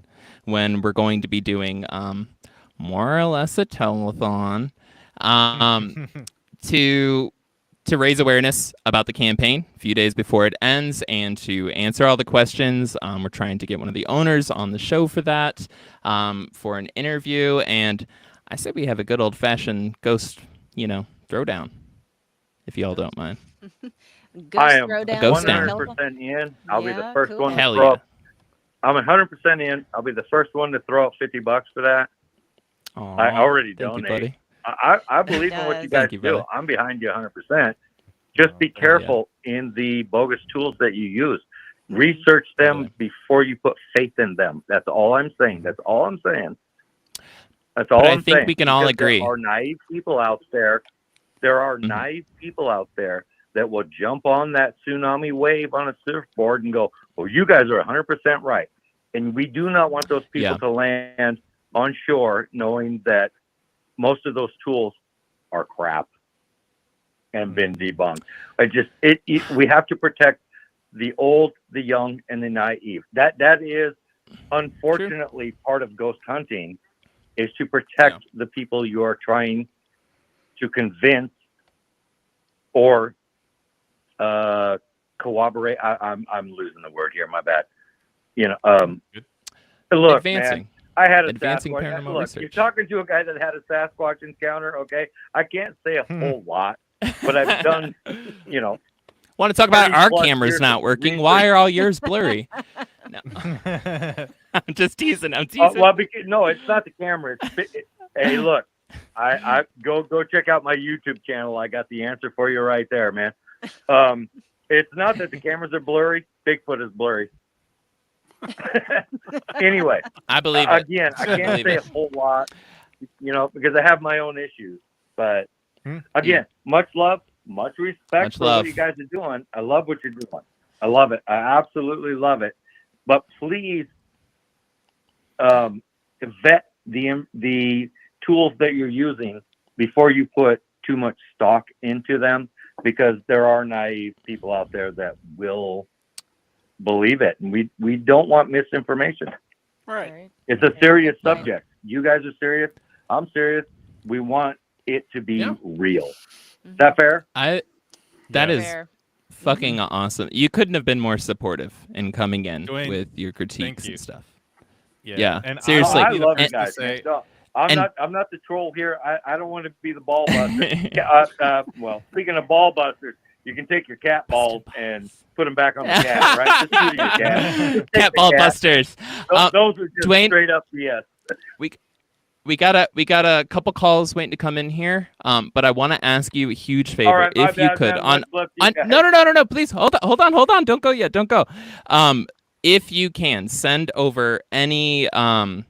when we're going to be doing more or less a telethon to raise awareness about the campaign a few days before it ends and to answer all the questions. We're trying to get one of the owners on the show for that, for an interview. And I said we have a good old-fashioned ghost, throwdown, if y'all don't mind. I am throwdown, ghost down. 100% in. I'll be the Yeah, first cool. one to Hell throw yeah. up. I'm 100% in. I'll be the first one to throw up $50 for that. Aw, I already thank you, donate. buddy. I believe in what you Does. guys Thank you, do. brother. I'm behind you 100%. Just be yeah. careful in the bogus tools that you use. Research them Totally. before you put faith in them. That's all I'm saying. That's all I'm saying. That's all But I I'm think saying. we can all Because agree. There are naive people out there. There are Mhm. naive people out there that will jump on that tsunami wave on a surfboard and go, well, you guys are 100% right. And we do not want those people Yeah. to land on shore knowing that most of those tools are crap and been debunked. We have to protect the old, the young, and the naive. That is unfortunately part of ghost hunting, is to protect the people you are trying to convince or corroborate. I'm losing the word here. My bad. Good. Look, Advancing. man, I had a Advancing Sasquatch. paranormal Look, research. you're talking to a guy that had a Sasquatch encounter. Okay, I can't say a whole lot, but I've done, Want to talk about 30 our plus cameras years not of working? research. Why are all yours blurry? No. I'm just teasing. I'm teasing. No, it's not the camera. Hey, look, I go check out my YouTube channel. I got the answer for you right there, man. It's not that the cameras are blurry. Bigfoot is blurry. Anyway, I believe it. again, I I can't believe say it. a whole lot, because I have my own issues. But again, much love, much respect Much for love. what you guys are doing. I love what you're doing. I love it. I absolutely love it. But please, vet the tools that you're using before you put too much stock into them, because there are naive people out there that will believe it, and we don't want misinformation. Right. It's a serious Right. subject. You guys are serious. I'm serious. We want it to be real. Is that fair? That is Fair. fucking awesome. You couldn't have been more supportive in coming in Dwayne, with your critiques you. and stuff. Yeah. Yeah, And seriously. I I'll be the love you first to guys. say- No, I'm And- not the troll here. I don't want to be the ball buster. Well, speaking of ball busters, you can take your cat balls and put them back on the cat, right? Just shoot your cat. Just take Cat the ball cat. busters. Those are just Dwayne- straight up BS. We got a couple calls waiting to come in here. But I want to ask you a huge favor, All right, my if you bad, could. man. On Much love to you guys. no, please hold on. Don't go yet. Don't go. If you can send over anything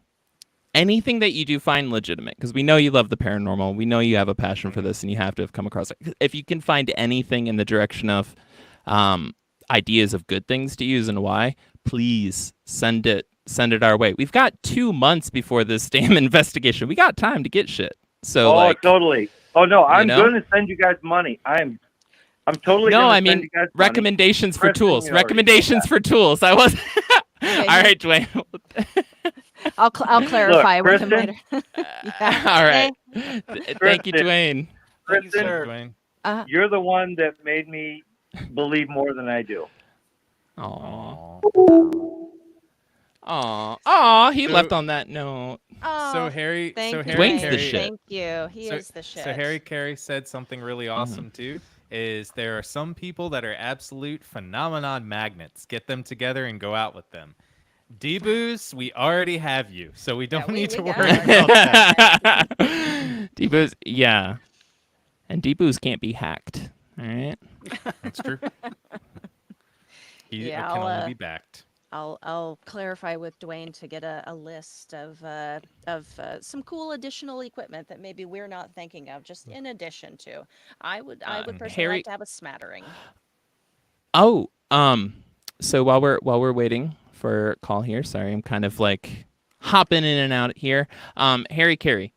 that you do find legitimate, because we know you love the paranormal. We know you have a passion for this, and you have to have come across it. If you can find anything in the direction of ideas of good things to use and why, please send it our way. We've got 2 months before this damn investigation. We got time to get shit. So Totally. Oh no, I'm know? going to send you guys money. I'm totally no, going to I send mean you guys money. recommendations for Kristen, tools. you already Recommendations know for tools. I was. Yeah, All right, Dwayne. I'll clarify with him later. Kristen? Yeah. All right. Thank you, Kristen. Dwayne. Thank you, Kristen, sir. Dwayne. you're the one that made me believe more than I do. Aw. Aw. Aw. He So- left on that note. Oh, So Harry, thank you, Dwayne's the Dwayne. shit. Thank you. He So- is the shit. So Harry Carey said something really awesome too. is there are some people that are absolute phenomenon magnets. Get them together and go out with them. D-Boos, we already have you, so we don't need we to got worry it. about that. Deboos, yeah. And Deboos can't be hacked. All right. That's true. He Yeah, can I'll, only be backed. I'll clarify with Dwayne to get a list of some cool additional equipment that maybe we're not thinking of, just in addition to. I would personally Harry- like to have a smattering. Oh, so while we're waiting for a call here, sorry, I'm kind of like hopping in and out here. Harry Carey,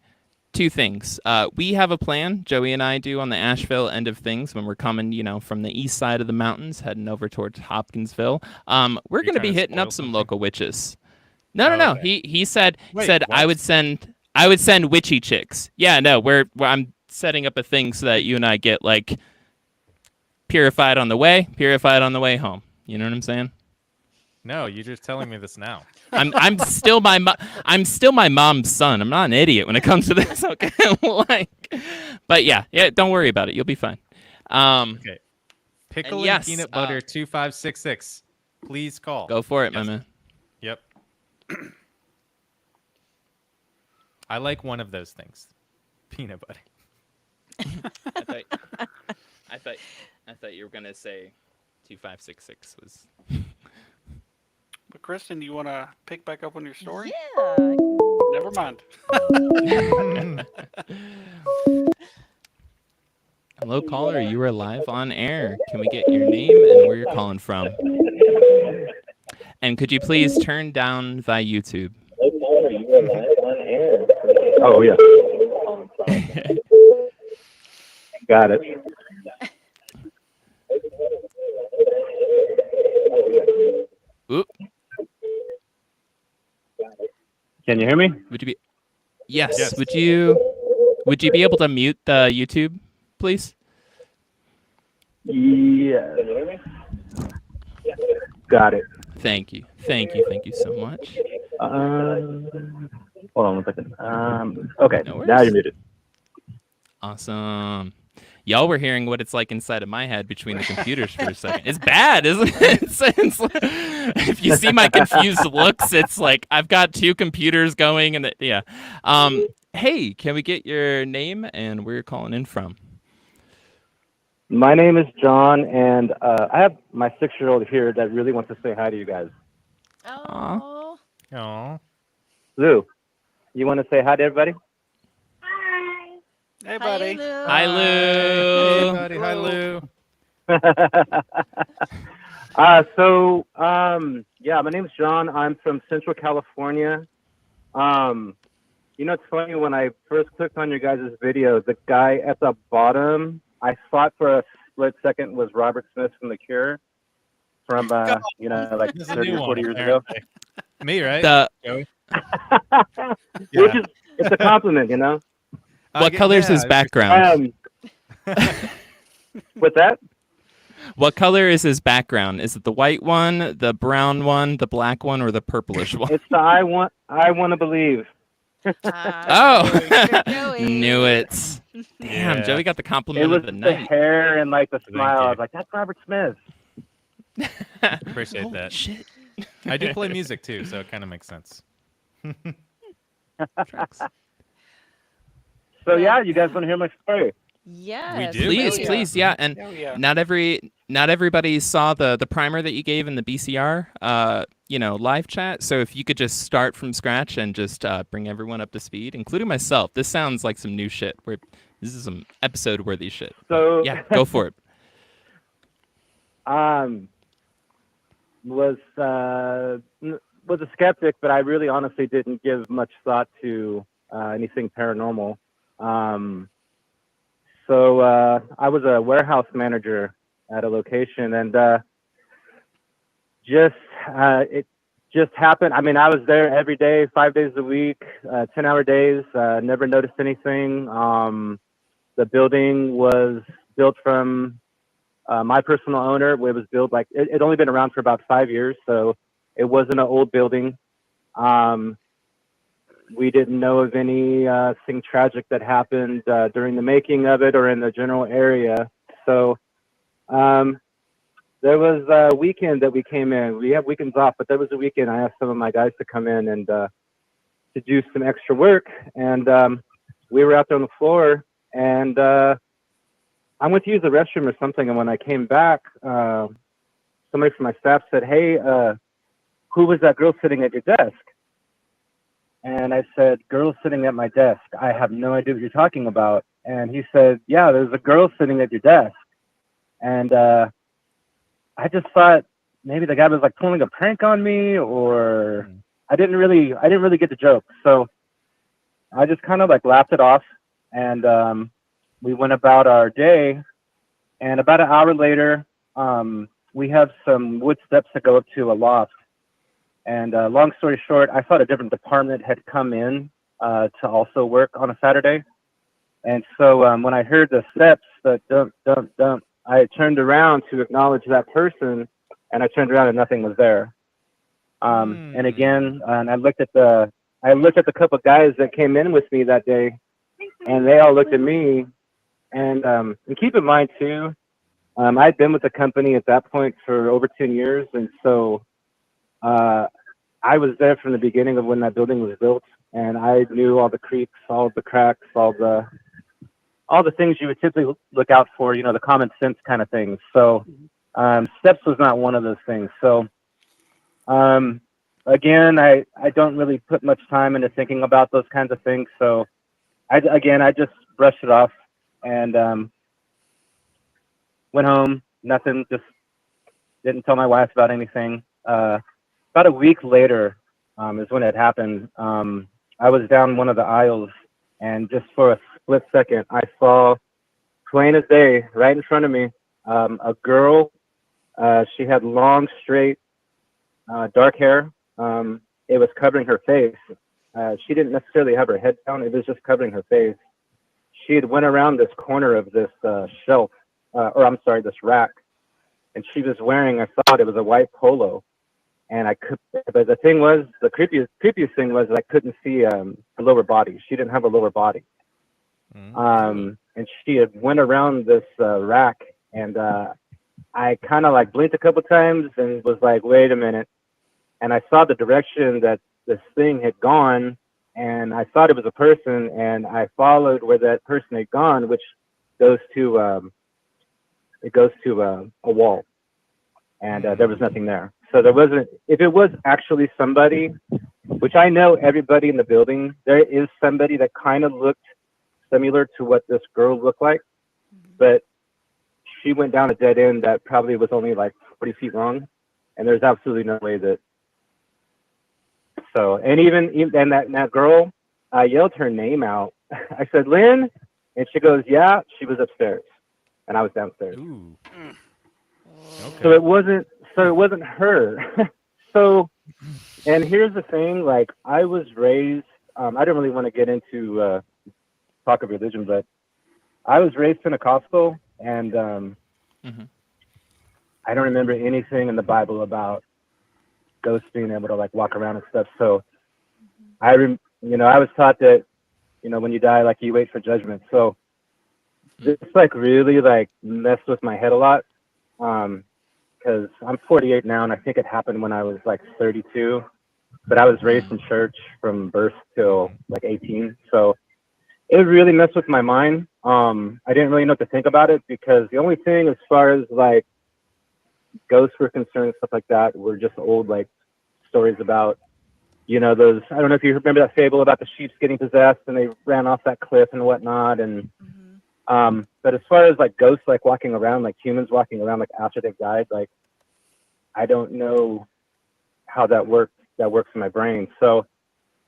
two things. We have a plan, Joey and I do, on the Asheville end of things when we're coming, from the east side of the mountains, heading over towards Hopkinsville. We're going to be trying to hitting up spoil some something? local witches. No. Okay. He said Wait, I what? would send witchy chicks. Yeah, no, I'm setting up a thing so that you and I get like purified on the way home. You know what I'm saying? No, you're just telling me this now. I'm still my mom's son. I'm not an idiot when it comes to this. Okay, but yeah, don't worry about it. You'll be fine. Okay. Pickle and yes, peanut butter 2566. Please call. Go for it, my Yes. man. Yep. I like one of those things. Peanut butter. I thought you were gonna say 2566 was. But Kristen, you want to pick back up on your story? Yeah. Never mind. Hello, caller. You are live on air. Can we get your name and where you're calling from? And could you please turn down thy YouTube? Oh yeah. Got it. Oop. Can you hear me? Would you be? Yes. Yes. Would you be able to mute the YouTube, please? Yeah. Got it. Thank you so much. Hold on one second. Okay. No Now worries. you're muted. Awesome. Y'all were hearing what it's like inside of my head between the computers for a second. It's bad, isn't it? It's like, if you see my confused looks, it's like I've got two computers going, and yeah. Hey, can we get your name and where you're calling in from? My name is John, and I have my 6-year-old here that really wants to say hi to you guys. Oh. Aw. Lou, you want to say hi to everybody? Hey, buddy. Hi, Lou. Hey, buddy. Hi, Lou. Yeah, my name's John. I'm from Central California. It's funny, when I first clicked on your guys' video, the guy at the bottom, I thought for a split second was Robert Smith from The Cure from, like There's a 30 new or one, 40 years ago. apparently. Me, right? The Joey? Which is, it's a compliment, you know? what color is his background? With that? What color is his background? Is it the white one, the brown one, the black one, or the purplish one? It's the I want to believe. Oh, Joey. knew it. Damn, Yeah. Joey got the It compliment was of the the night. hair and like the Thank smile. I you. was like, that's Robert Smith. Appreciate Holy that. shit. I do play music too, so it kind of makes sense. Tracks. So yeah, you guys want to hear my story? Yes. do. Please, yeah. please, yeah. And Oh, yeah. not everybody saw the primer that you gave in the BCR live chat. So if you could just start from scratch and just bring everyone up to speed, including myself. This sounds like some new shit. This is some episode worthy shit. So Yeah, go for it. was a skeptic, but I really honestly didn't give much thought to anything paranormal. So I was a warehouse manager at a location, and it just happened. I mean, I was there every day, 5 days a week, 10-hour days. Never noticed anything. The building was built from my personal owner. It was built it only been around for about 5 years, so it wasn't an old building. We didn't know of anything tragic that happened during the making of it or in the general area. So There was a weekend that we came in. We have weekends off, but there was a weekend I asked some of my guys to come in and to do some extra work. And we were out there on the floor, and I went to use the restroom or something. And when I came back, somebody from my staff said, "Hey, who was that girl sitting at your desk?" And I said, "Girl sitting at my desk. I have no idea what you're talking about." And he said, "Yeah, there's a girl sitting at your desk." And I just thought maybe the guy was like pulling a prank on me, or I didn't really get the joke. So I just kind of like laughed it off, and we went about our day. And about an hour later, we have some wood steps to go up to a loft. And long story short, I thought a different department had come in to also work on a Saturday. And so when I heard the steps, the dump, dump, dump, I turned around to acknowledge that person, and I turned around and nothing was there. And again, and I looked at the couple of guys that came in with me that day, and they all looked at me. And keep in mind too, I'd been with the company at that point for over 10 years, and so I was there from the beginning of when that building was built, and I knew all the creaks, all the cracks, all the things you would typically look out for, the common sense kind of things. So steps was not one of those things. So again, I don't really put much time into thinking about those kinds of things. So I just brushed it off and went home. Nothing, just didn't tell my wife about anything. About a week later is when it happened. I was down one of the aisles, and just for a split second, I saw, plain as day, right in front of me, a girl. She had long, straight, dark hair. It was covering her face. She didn't necessarily have her head down. It was just covering her face. She had went around this corner of this shelf, this rack, and she was wearing, I thought it was a white polo. And but the thing was, the creepiest thing was I couldn't see her lower body. She didn't have a lower body. And she had went around this rack, and I kind of like blinked a couple times and was like, wait a minute. And I saw the direction that this thing had gone, and I thought it was a person, and I followed where that person had gone, which goes to a wall, and there was nothing there. So there wasn't, if it was actually somebody, which I know everybody in the building, there is somebody that kind of looked similar to what this girl looked like, but she went down a dead end that probably was only like 40 feet long, and there's absolutely no way that. So, and even that girl, I yelled her name out. I said, "Lynn," and she goes, "Yeah." She was upstairs, and I was downstairs. Ooh. Okay. So it wasn't her. So, and here's the thing, like I was raised, I don't really want to get into talk of religion, but I was raised Pentecostal, and I don't remember anything in the Bible about ghosts being able to like walk around and stuff. So I was taught that, when you die, like you wait for judgment. So this like really like messed with my head a lot. Because I'm 48 now, and I think it happened when I was like 32, but I was raised in church from birth till like 18. So it really messed with my mind. I didn't really know what to think about it, because the only thing as far as like ghosts were concerned, stuff like that, were just old like stories about, those, I don't know if you remember that fable about the sheep getting possessed and they ran off that cliff and whatnot. And but as far as like ghosts like walking around, like humans walking around like after they've died, like I don't know how that works in my brain. So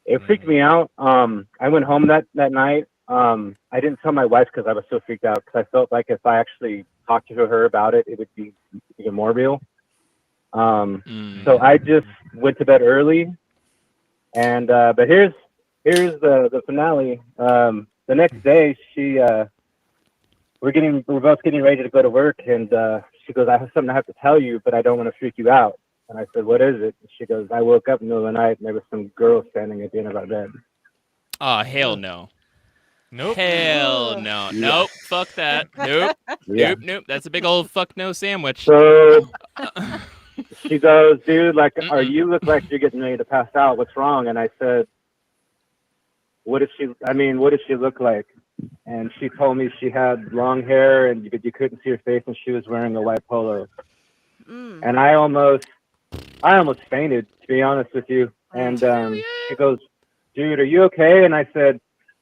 it freaked me out. I went home that night. I didn't tell my wife because I was so freaked out, because I felt like if I actually talked to her about it, it would be even more real. So I just went to bed early, and but here's the finale. The next day, we're both getting ready to go to work, and she goes, "I have something I have to tell you, but I don't want to freak you out." And I said, "What is it?" And she goes, "I woke up in the middle of the night and there was some girl standing at the end of our bed." Oh, hell no. Nope. Hell no. Nope. Fuck that. Nope. Yeah. Nope. That's a big old fuck no sandwich. So Uh, she goes, dude, like, Mm-mm. you look like you're getting ready to pass out. What's wrong? And I said, what does she look like? And she told me she had long hair and you couldn't see her face, and she was wearing a white polo. Mm. And I almost fainted, to be honest with you. And she goes, dude, are you okay? And I said,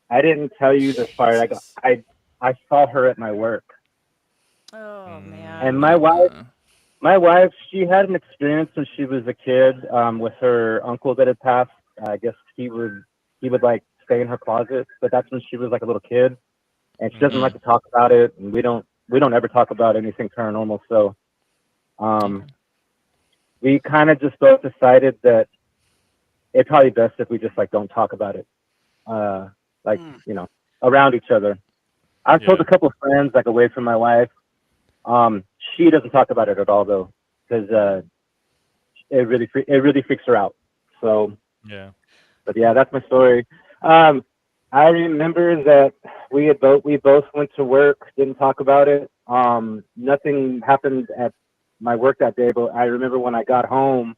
I didn't tell you this part. I go, Jesus. I saw her at my work. Oh man. And my wife, she had an experience when she was a kid with her uncle that had passed. I guess he would like stay in her closet, but that's when she was like a little kid, and she doesn't like to talk about it. And we don't ever talk about anything paranormal. So, we kind of just both decided that it's probably best if we just like don't talk about it, around each other. I've told a couple of friends like away from my wife. She doesn't talk about it at all though, because it really freaks her out. So Yeah. but yeah, that's my story. I remember that we both went to work, didn't talk about it. Nothing happened at my work that day, but I remember when I got home,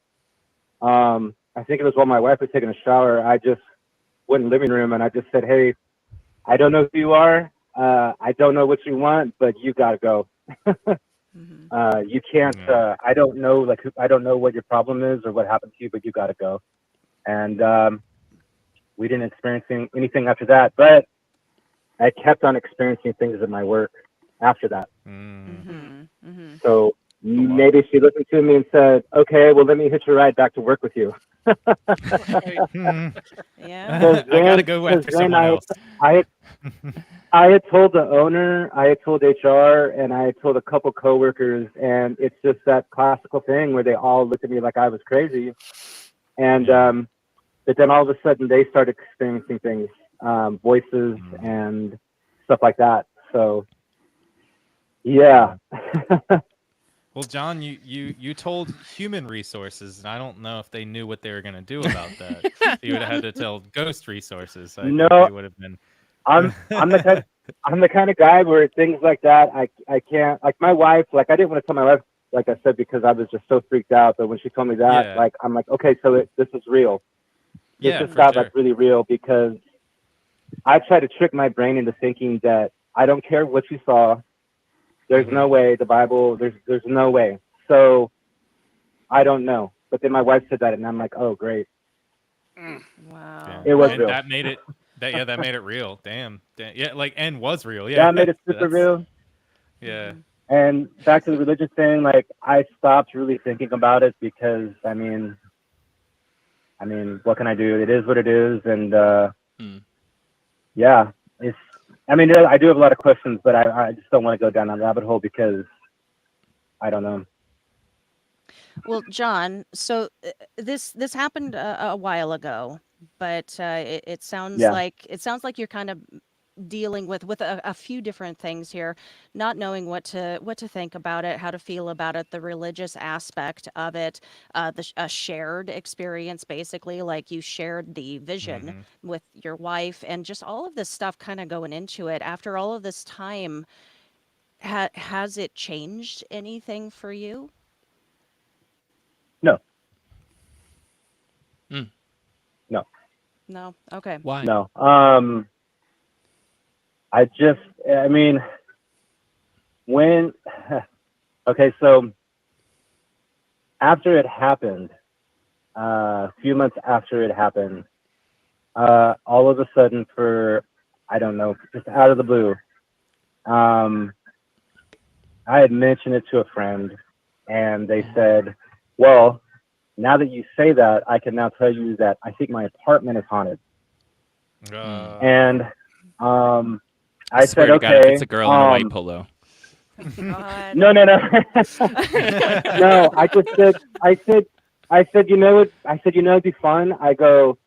I think it was while my wife was taking a shower, I just went in the living room and I just said, hey, I don't know who you are. I don't know what you want, but you gotta go. You can't. I don't know, I don't know what your problem is or what happened to you, but you gotta go. And we didn't experience anything after that, but I kept on experiencing things at my work after that. So maybe she listened to me and said, "Okay, well, let me hitch a ride back to work with you." Yeah. I gotta go after someone else. I had told the owner, I had told HR, and I had told a couple coworkers, and it's just that classical thing where they all looked at me like I was crazy. And but then all of a sudden they started experiencing things, voices and stuff like that. So yeah. Well, John, you told human resources, and I don't know if they knew what they were going to do about that. You would have had to tell ghost resources. I think they would have been. I'm the kind of guy where things like that I can't, like my wife, like I didn't want to tell my wife, like I said, because I was just so freaked out. But when she told me that, like I'm like, okay, so this is real. This is like really real, because I try to trick my brain into thinking that I don't care what you saw. There's no way the Bible. There's no way. So I don't know. But then my wife said that, and I'm like, oh great. Wow. It was real. That made it. That made it real. Damn. Yeah, and was real. Yeah. Yeah, I made it super real. Yeah. And back to the religious thing, like I stopped really thinking about it because I mean, what can I do? It is what it is, and yeah, it's. I mean, I do have a lot of questions, but I just don't want to go down that rabbit hole because I don't know. Well, John, so this happened a while ago, but it sounds like you're kind of dealing with a few different things here, not knowing what to think about it, how to feel about it, the religious aspect of it, a shared experience, basically, like you shared the vision with your wife, and just all of this stuff kind of going into it. After all of this time, has it changed anything for you? No. No. No. Okay. Why? No. I mean, when, okay, so after it happened, a few months after it happened, all of a sudden I don't know, just out of the blue, I had mentioned it to a friend, and they said, well, now that you say that, I can now tell you that I think my apartment is haunted. And I swear said, to God, okay. if it's a girl in a white polo. God. No. No, I said, you know what? I said, it'd be fun. I go,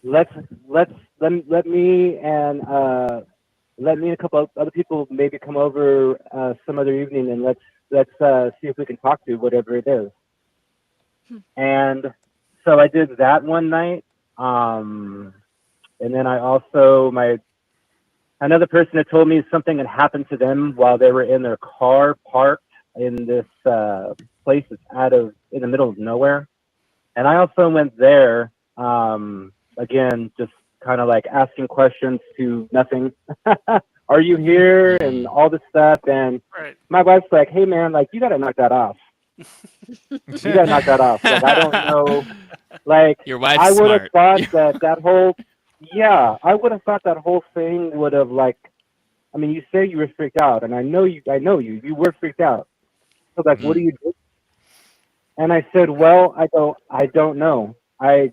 let me and a couple of other people maybe come over some other evening, and let's see if we can talk to whatever it is. And so I did that one night. And then I also, another person had told me something had happened to them while they were in their car parked in this place that's in the middle of nowhere. And I also went there, again, just kind of like asking questions to nothing. Are you here? And all this stuff. And Right. my wife's like, hey man, like you got to knock that off. You got to knock that off. Like, I don't know. Like, Your wife's I would have smart. thought that whole, yeah, I would have thought that whole thing would have like, I mean, you say you were freaked out, and I know you were freaked out. So like, what do you do? And I said, well, I don't know. I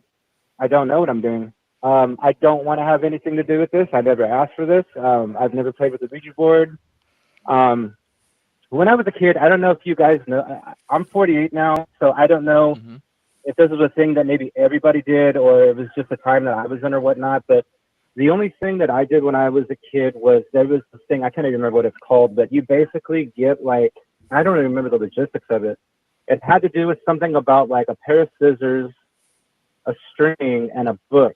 don't know what I'm doing. I don't want to have anything to do with this. I never asked for this. I've never played with the Ouija board. When I was a kid, I don't know if you guys know, I'm 48 now, so I don't know if this was a thing that maybe everybody did or it was just a time that I was in or whatnot. But the only thing that I did when I was a kid was there was this thing, I can't even remember what it's called, but you basically get like, I don't even remember the logistics of it. It had to do with something about like a pair of scissors, a string, and a book.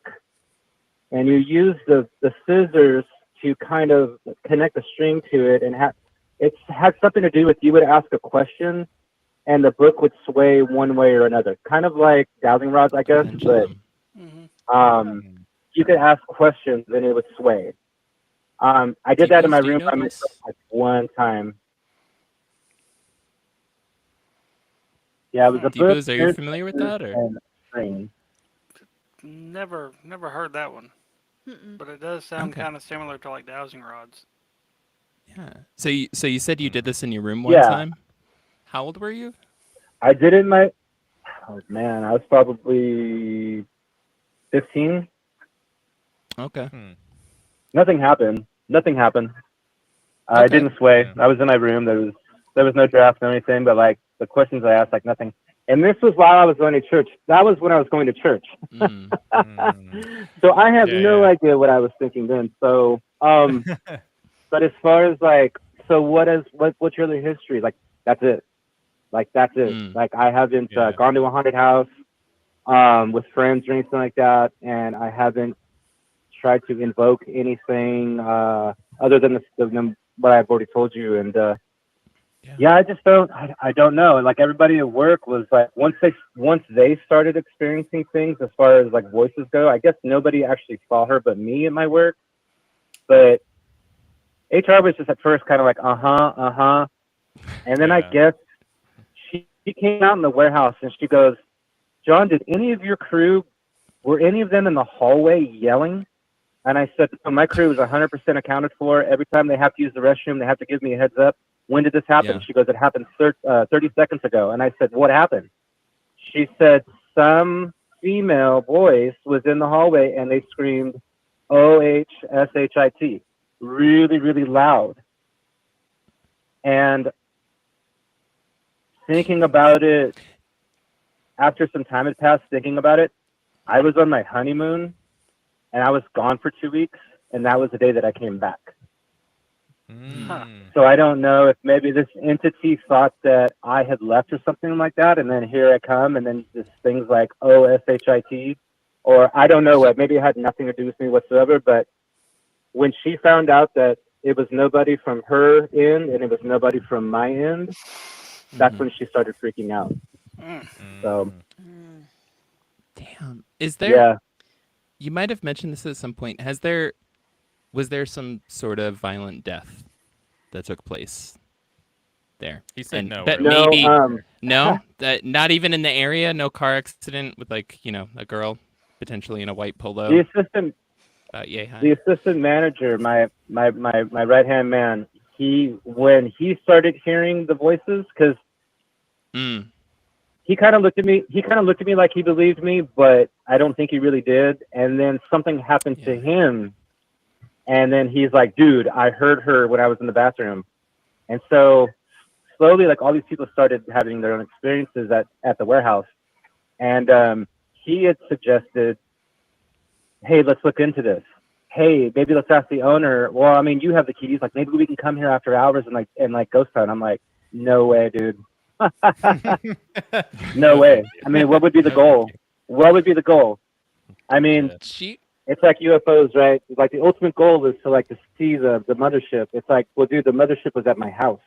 And you use the scissors to kind of connect the string to it, and it had something to do with you would ask a question and the book would sway one way or another. Kind of like dowsing rods, I guess, but you could ask questions and it would sway. I did that in my room by myself like one time. Yeah, it was a book. D-Boos, are you familiar with that? Or? And a string. Never heard that one. But it does sound kind of similar to like dowsing rods. Yeah. So you said you did this in your room one Yeah. time? How old were you? I did it in my, oh man, I was probably 15. Okay. Nothing happened. I Okay. didn't sway. I was in my room. There was no draft or anything, but like the questions I asked, like nothing. And this was while I was going to church. That was when I was going to church. So I have no idea what I was thinking then. So, but as far as like, so what's your other history? Like, that's it. Like, that's it. Like, I haven't gone to a haunted house with friends or anything like that. And I haven't tried to invoke anything other than what I've already told you. And I just don't. I don't know. Like everybody at work was like, once they started experiencing things as far as like voices go. I guess nobody actually saw her but me at my work. But HR was just at first kind of like, and then I guess she came out in the warehouse and she goes, John, did any of your crew, were any of them in the hallway yelling? And I said, oh, my crew is 100% accounted for. Every time they have to use the restroom, they have to give me a heads up. When did this happen? Yeah. She goes, it happened 30 seconds ago. And I said, what happened? She said, some female voice was in the hallway and they screamed, OHSHIT, really, really loud. And thinking about it, after some time had passed thinking about it, I was on my honeymoon and I was gone for 2 weeks. And that was the day that I came back. So I don't know if maybe this entity thought that I had left or something like that, and then here I come, and then just things like OSHIT, or I don't know what. Maybe it had nothing to do with me whatsoever. But when she found out that it was nobody from her end and it was nobody from my end, that's when she started freaking out. So, damn, is there? Yeah. You might have mentioned this at some point. Was there some sort of violent death that took place there? He said And no. that earlier. maybe no, that not even in the area, no car accident with like a girl potentially in a white polo. The assistant Yay high. The assistant manager, my right hand man, when he started hearing the voices, because he kind of looked at me like he believed me, but I don't think he really did. And then something happened to him, and then he's like, "Dude, I heard her when I was in the bathroom." And so slowly, like all these people started having their own experiences at the warehouse, and he had suggested, hey, let's look into this. Hey, maybe let's ask the owner. Well, I mean, you have the keys. Like, maybe we can come here after hours and ghost hunt. I'm like, no way, dude. No way. I mean, what would be the goal? What would be the goal? I mean, it's like UFOs, right? It's like the ultimate goal is to like to see the mothership. It's like, well, dude, the mothership was at my house.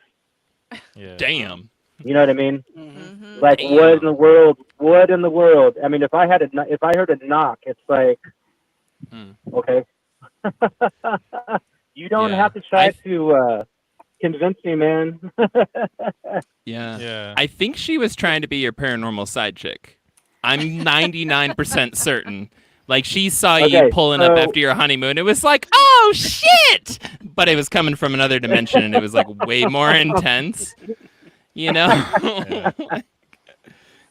Yeah. Damn. You know what I mean? Mm-hmm. Like, Damn. what in the world? What in the world? I mean, if I heard a knock, it's like, okay. You don't Yeah. have to try to convince me, man. Yeah. Yeah. I think she was trying to be your paranormal side chick. I'm 99% certain. Like, she saw you Okay, pulling up so- after your honeymoon. It was like, oh, shit! But it was coming from another dimension, and it was, like, way more intense. You know?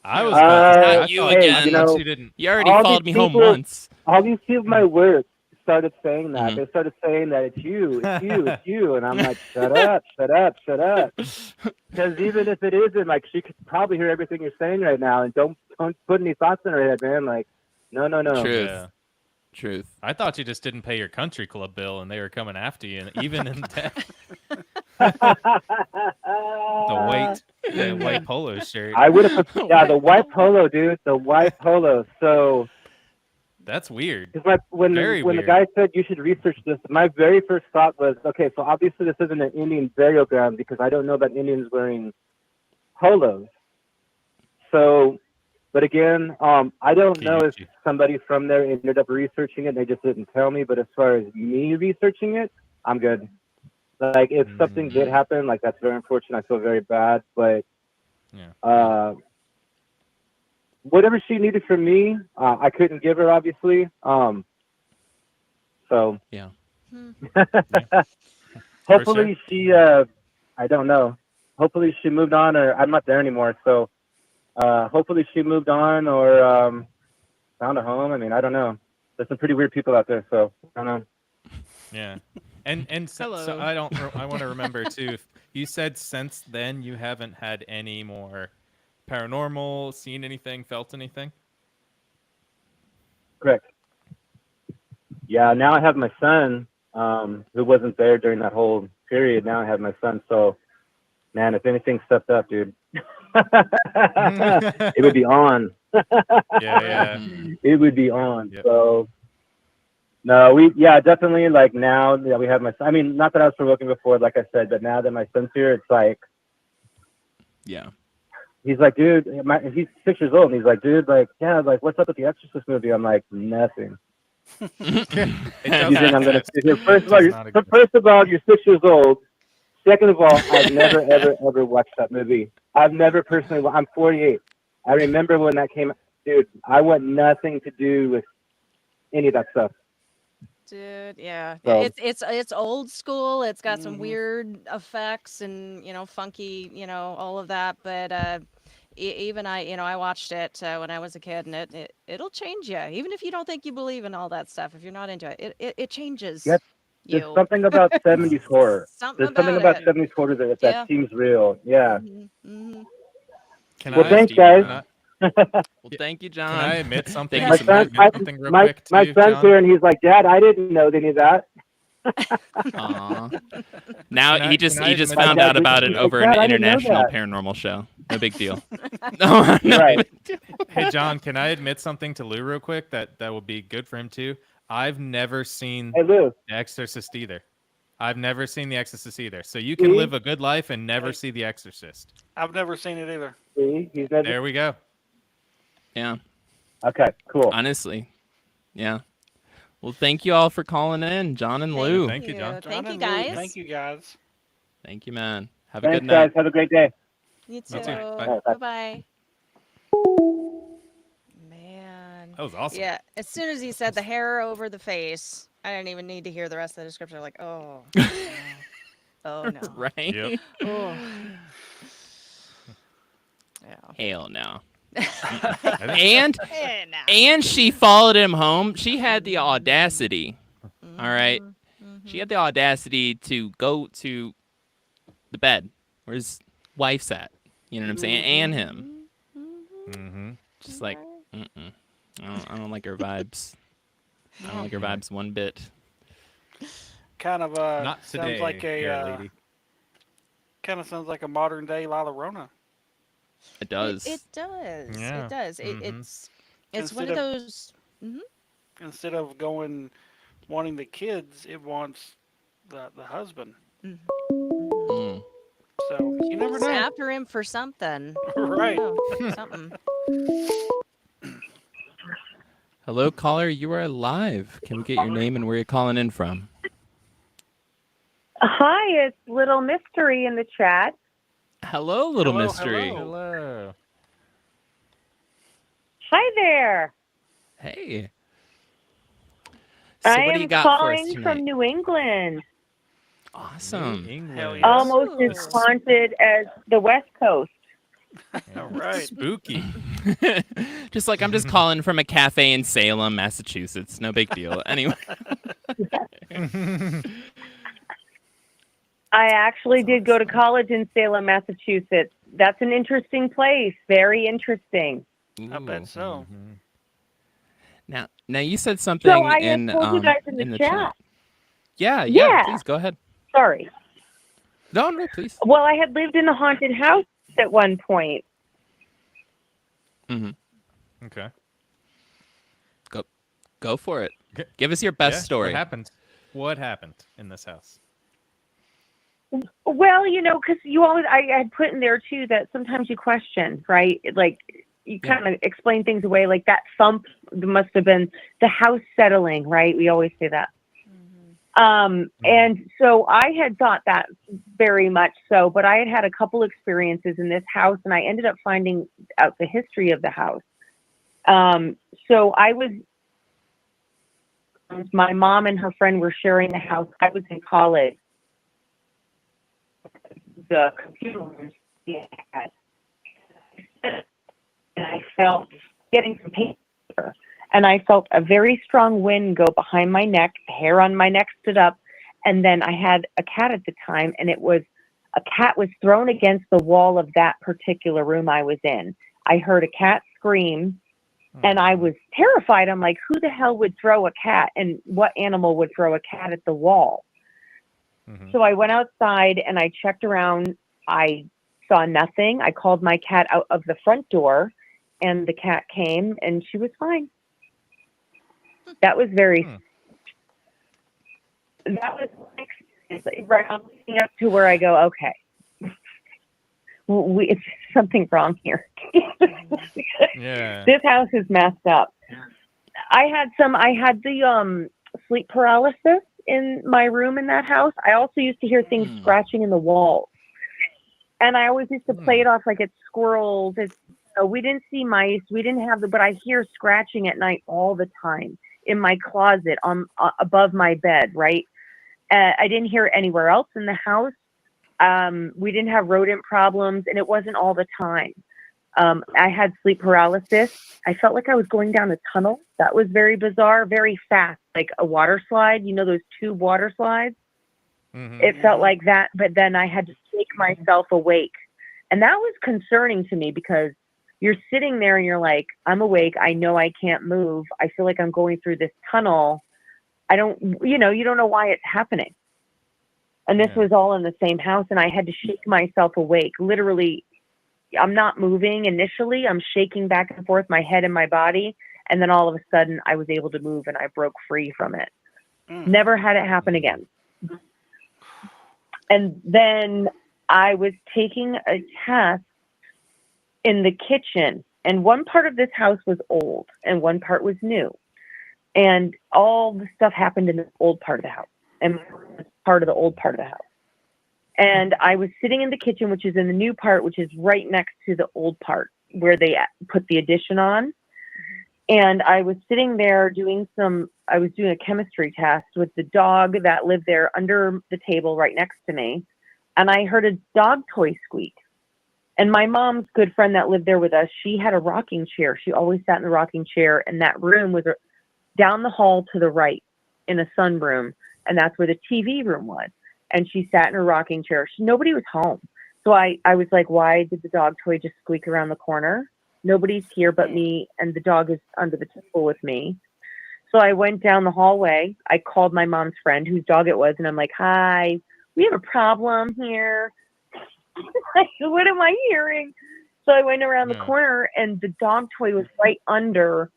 I was about to say, Not I you thought, again. I you thought know, she didn't. You already all followed these me home people- once. All these people, my work started saying that. Mhm. They started saying that it's you, it's you, and I'm like, shut up, shut up, shut up. Because even if it isn't, like, she could probably hear everything you're saying right now, and don't put any thoughts in her head, man. Like, no. Truth. Yeah. Truth. I thought you just didn't pay your country club bill and they were coming after you, and even in death. The white polo shirt. I would have, yeah, the white polo, dude, the white polo. So, That's weird. because when Very the weird. guy said you should research this, my very first thought was, okay, so obviously this isn't an Indian burial ground because I don't know about Indians wearing polos. So, but again, I don't know if Kiichi. somebody from there ended up researching it. They just didn't tell me. But as far as me researching it, I'm good. Like, if something did happen, like, that's very unfortunate. I feel very bad. But Yeah. whatever she needed from me, I couldn't give her, obviously. So Yeah. hopefully she, I don't know. Hopefully she moved on, or I'm not there anymore. So hopefully she moved on or found a home. I mean, I don't know. There's some pretty weird people out there, so I don't know. Yeah. And so Hello. I want to remember too. If you said since then you haven't had any more paranormal, seen anything, felt anything? Correct. Yeah, now I have my son, who wasn't there during that whole period. Now I have my son, so man, if anything stepped up, dude, it would be on. Yeah. It would be on. Yep. So no, definitely, like, now that we have my son. I mean, not that I was provoking before, like I said, but now that my son's here, it's like, Yeah. he's like, dude, he's 6 years old, and he's like, dude, like, yeah, like, what's up with the Exorcist movie? I'm like, nothing. It You doesn't think I'm gonna exist. sit here? It First does not exist. of all, you're 6 years old. Second of all, I've never, ever watched that movie. I've never personally. I'm 48. I remember when that came. Dude, I want nothing to do with any of that stuff. Dude, yeah. So- It's old school. It's got some Mhm. weird effects and, funky, all of that. But even I watched it when I was a kid, and it'll change you. Even if you don't think you believe in all that stuff, if you're not into it, it changes Yep. you. There's something about 70s horror. Something There's something about about it. 70s horror that Yeah. seems real. Yeah. Mhm. Can Well, I, thanks, can guys. Well, thank you, John. Can I admit something? Thank you My so Can I son, admit something real my quick to you, son's John? here, and he's like, Dad, I didn't know any of that. Aw. Now Can I- he just can I admit found something? out about it He's over like, an "Dad, I didn't know international that." paranormal show. No big deal. No, Right. Hey, John, can I admit something to Lou real quick that would be good for him too? I've never seen Hey, Lou. The Exorcist either. I've never seen The Exorcist either. So you can See? live a good life and never see The Exorcist. I've never seen it either. See, he's never. There we go. Yeah. Okay, cool. Honestly. Yeah. Well, thank you all for calling in, John and Lou. Thank you, John. Thank you, John and Lou, guys. Thank you, guys. Thank you, man. Have a Thanks, good night. guys. Have a great day. You too. You too. Bye. Bye. Bye-bye. Man. That was awesome. Yeah, as soon as he said the hair over the face, I didn't even need to hear the rest of the description. Like, oh, no. Oh no. Right? Yep. Oh. Yeah. Hell no. And And she followed him home. She had the audacity. All right. She had the audacity to go to the bed where his wife's at. You know what I'm saying? And him. mm-hmm. Just like, mm-mm. I don't like her vibes. I don't like her vibes one bit. Kind of Not sounds today, like fair lady. kind of sounds like a modern day Lila Rona. It does. It does. Yeah. It does. Mhm. It's one Instead of of- those. Mhm. instead of wanting the kids, it wants the husband. Mhm. Mm. So you never It's know. after him for something. I Right. don't know, something. Hello, caller. You are live. Can we get your name and where you're calling in from? Hi, it's Little Mystery in the chat. Hello, little Hello, mystery. hello. Hello. Hi there. Hey. So I what do you am got for us calling tonight? from New England, Awesome. New England. Hell yes. almost as Ooh. haunted as the West Coast. All right. Spooky. Just like I'm just calling from a cafe in Salem, Massachusetts. No big deal. Anyway. I actually That's did go to awesome. college in Salem, Massachusetts. That's an interesting place. Very interesting. I bet so. Mhm. Now you said So something I had told you guys in the chat. Yeah, Yeah. please go ahead. Sorry. No, please. Well, I had lived in a haunted house at one point. Hmm. Okay. Go for it. Okay. Give us your best Yeah, story. What happened? What happened in this house? Well, because I had put in there too that sometimes you question, right? Like you Yeah. kind of explain things away, like that thump must have been the house settling, right? We always say that. And so I had thought that very much so, but I had had a couple experiences in this house, and I ended up finding out the history of the house. So my mom and her friend were sharing the house. I was in college. The computer room she had, and I felt getting some paper, and I felt a very strong wind go behind my neck. The hair on my neck stood up, and then I had a cat at the time, and a cat was thrown against the wall of that particular room I was in. I heard a cat scream, and I was terrified. I'm like, who the hell would throw a cat, and what animal would throw a cat at the wall? So I went outside and I checked around. I saw nothing. I called my cat out of the front door, and the cat came, and she was fine. That was right. I'm looking up to where I go, okay, it's something wrong here. Yeah. This house is messed up. I had the sleep paralysis in my room in that house. I also used to hear things scratching in the walls, and I always used to play it off like it's squirrels. We didn't see mice, we didn't have but I hear scratching at night all the time in my closet above my bed. Right, I didn't hear it anywhere else in the house. We didn't have rodent problems, and it wasn't all the time. I had sleep paralysis. I felt like I was going down a tunnel. That was very bizarre, very fast, like a water slide. You know those tube water slides? It felt like that, but then I had to shake myself awake. And that was concerning to me because you're sitting there and you're like, I'm awake. I know I can't move. I feel like I'm going through this tunnel. You don't know why it's happening. And this was all in the same house, and I had to shake myself awake. Literally, I'm not moving initially. I'm shaking back and forth, my head and my body. And then all of a sudden I was able to move and I broke free from it. Never had it happen again. And then I was taking a test in the kitchen, and one part of this house was old and one part was new. And all the stuff happened in the old part of the house and part of the old part of the house. And I was sitting in the kitchen, which is in the new part, which is right next to the old part where they put the addition on. And I was sitting there I was doing a chemistry test with the dog that lived there under the table right next to me. And I heard a dog toy squeak. And my mom's good friend that lived there with us, she had a rocking chair. She always sat in the rocking chair. And that room was down the hall to the right in a sunroom. And that's where the TV room was. And she sat in her rocking chair. Nobody was home. So I was like, why did the dog toy just squeak around the corner? Nobody's here but me, and the dog is under the table with me. So I went down the hallway. I called my mom's friend, whose dog it was, and I'm like, hi, we have a problem here. What am I hearing? So I went around the corner, and the dog toy was right under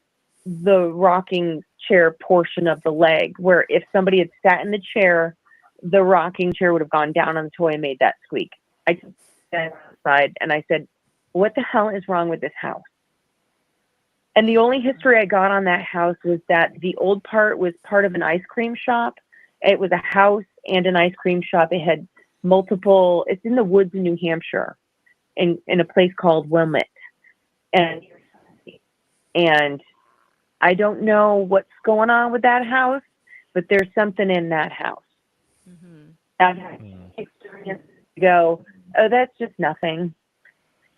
the rocking chair portion of the leg, where if somebody had sat in the chair, the rocking chair would have gone down on the toy and made that squeak. I took that outside and I said, what the hell is wrong with this house? And the only history I got on that house was that the old part was part of an ice cream shop. It was a house and an ice cream shop. It had multiple, it's in the woods in New Hampshire in a place called Wilmette. And I don't know what's going on with that house, but there's something in that house. Mm-hmm. I've had experience to go, oh, that's just nothing.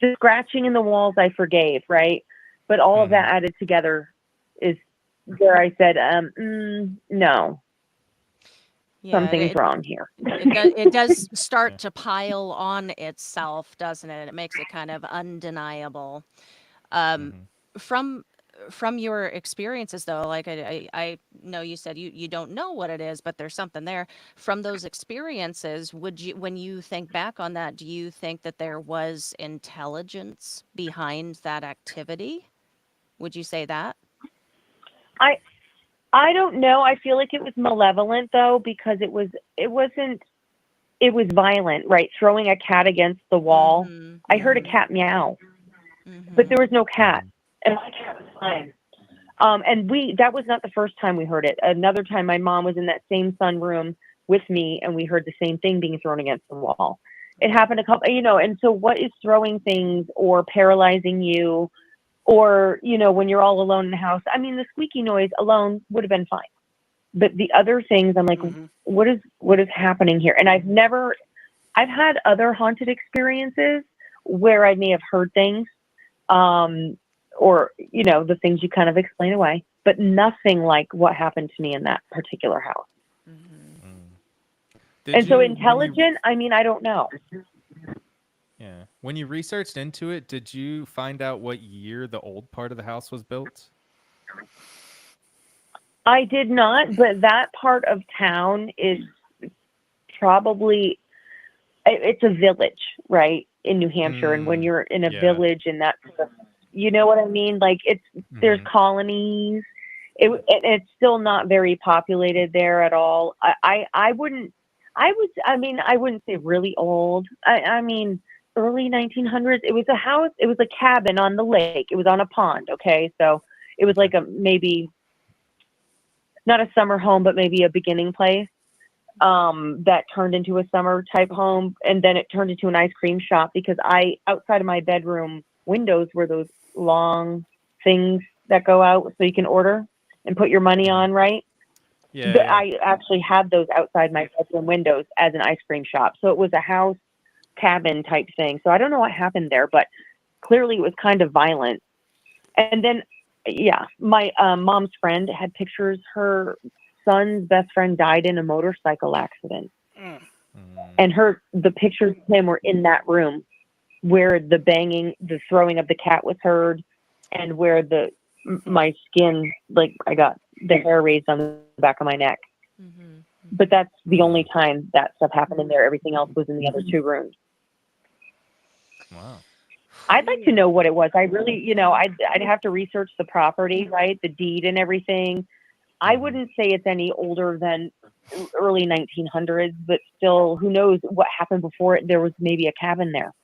Just scratching in the walls I forgave, right? But all of that added together is where I said, no, something's wrong here. It does start to pile on itself, doesn't it? It makes it kind of undeniable. From your experiences, though, like I know you said you don't know what it is, but there's something there. From those experiences, when you think back on that, do you think that there was intelligence behind that activity? Would you say that? I don't know. I feel like it was malevolent though, because it was violent, right? Throwing a cat against the wall. Mm-hmm. I heard a cat meow, but there was no cat, and my cat was fine. And that was not the first time we heard it. Another time my mom was in that same sunroom with me and we heard the same thing being thrown against the wall. It happened a couple, and so what is throwing things or paralyzing you? Or, when you're all alone in the house, I mean, the squeaky noise alone would have been fine. But the other things, I'm like, what is happening here? And I've had other haunted experiences where I may have heard things, or, the things you kind of explain away, but nothing like what happened to me in that particular house. So intelligent, I mean, I don't know. Yeah. When you researched into it, did you find out what year the old part of the house was built? I did not, but that part of town is probably, it's a village, right, in New Hampshire. And when you're in a village and that, you know what I mean? Like there's colonies. It's still not very populated there at all. I wouldn't say really old. I mean, early 1900s. It was a house. It was a cabin on the lake. It was on a pond. Okay. So it was like maybe not a summer home, but maybe a beginning place, that turned into a summer type home. And then it turned into an ice cream shop because outside of my bedroom windows were those long things that go out so you can order and put your money on, right? Yeah. I actually had those outside my bedroom windows as an ice cream shop. So it was a house cabin type thing. So I don't know what happened there, but clearly it was kind of violent. And then, my mom's friend had pictures. Her son's best friend died in a motorcycle accident. And the pictures of him were in that room where the banging, the throwing of the cat was heard, and where my skin, like I got the hair raised on the back of my neck. But that's the only time that stuff happened in there. Everything else was in the other two rooms. Wow. I'd like to know what it was. I really, I'd have to research the property, right? The deed and everything. I wouldn't say it's any older than early 1900s, but still, who knows what happened before it? There was maybe a cabin there.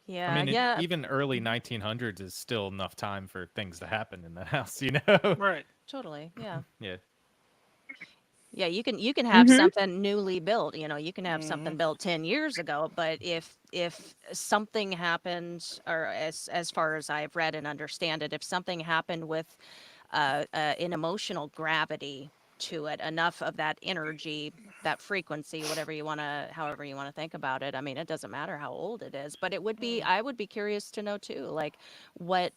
Yeah, I mean, even early 1900s is still enough time for things to happen in the house, Right. Totally. Yeah. Yeah. Yeah, you can have something newly built, you can have something built 10 years ago, but if something happened, or as far as I've read and understand it, if something happened with an emotional gravity to it, enough of that energy, that frequency, however you want to think about it. I mean, it doesn't matter how old it is, but I would be curious to know too, like what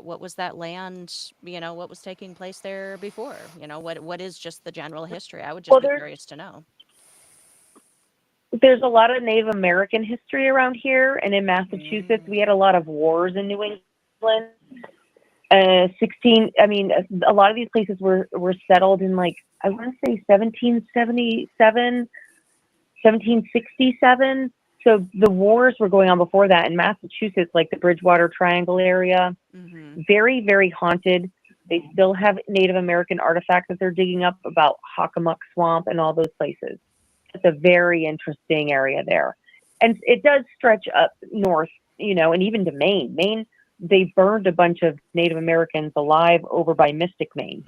was that land, what was taking place there before, what is just the general history. I would just be curious to know. There's a lot of Native American history around here, and in Massachusetts, we had a lot of wars in New England. A lot of these places were settled in, like, I want to say 1777, 1767. So the wars were going on before that in Massachusetts, like the Bridgewater Triangle area. Very, very haunted. They still have Native American artifacts that they're digging up about Hockomock Swamp and all those places. It's a very interesting area there. And it does stretch up north, and even to Maine. Maine, they burned a bunch of Native Americans alive over by Mystic, Maine.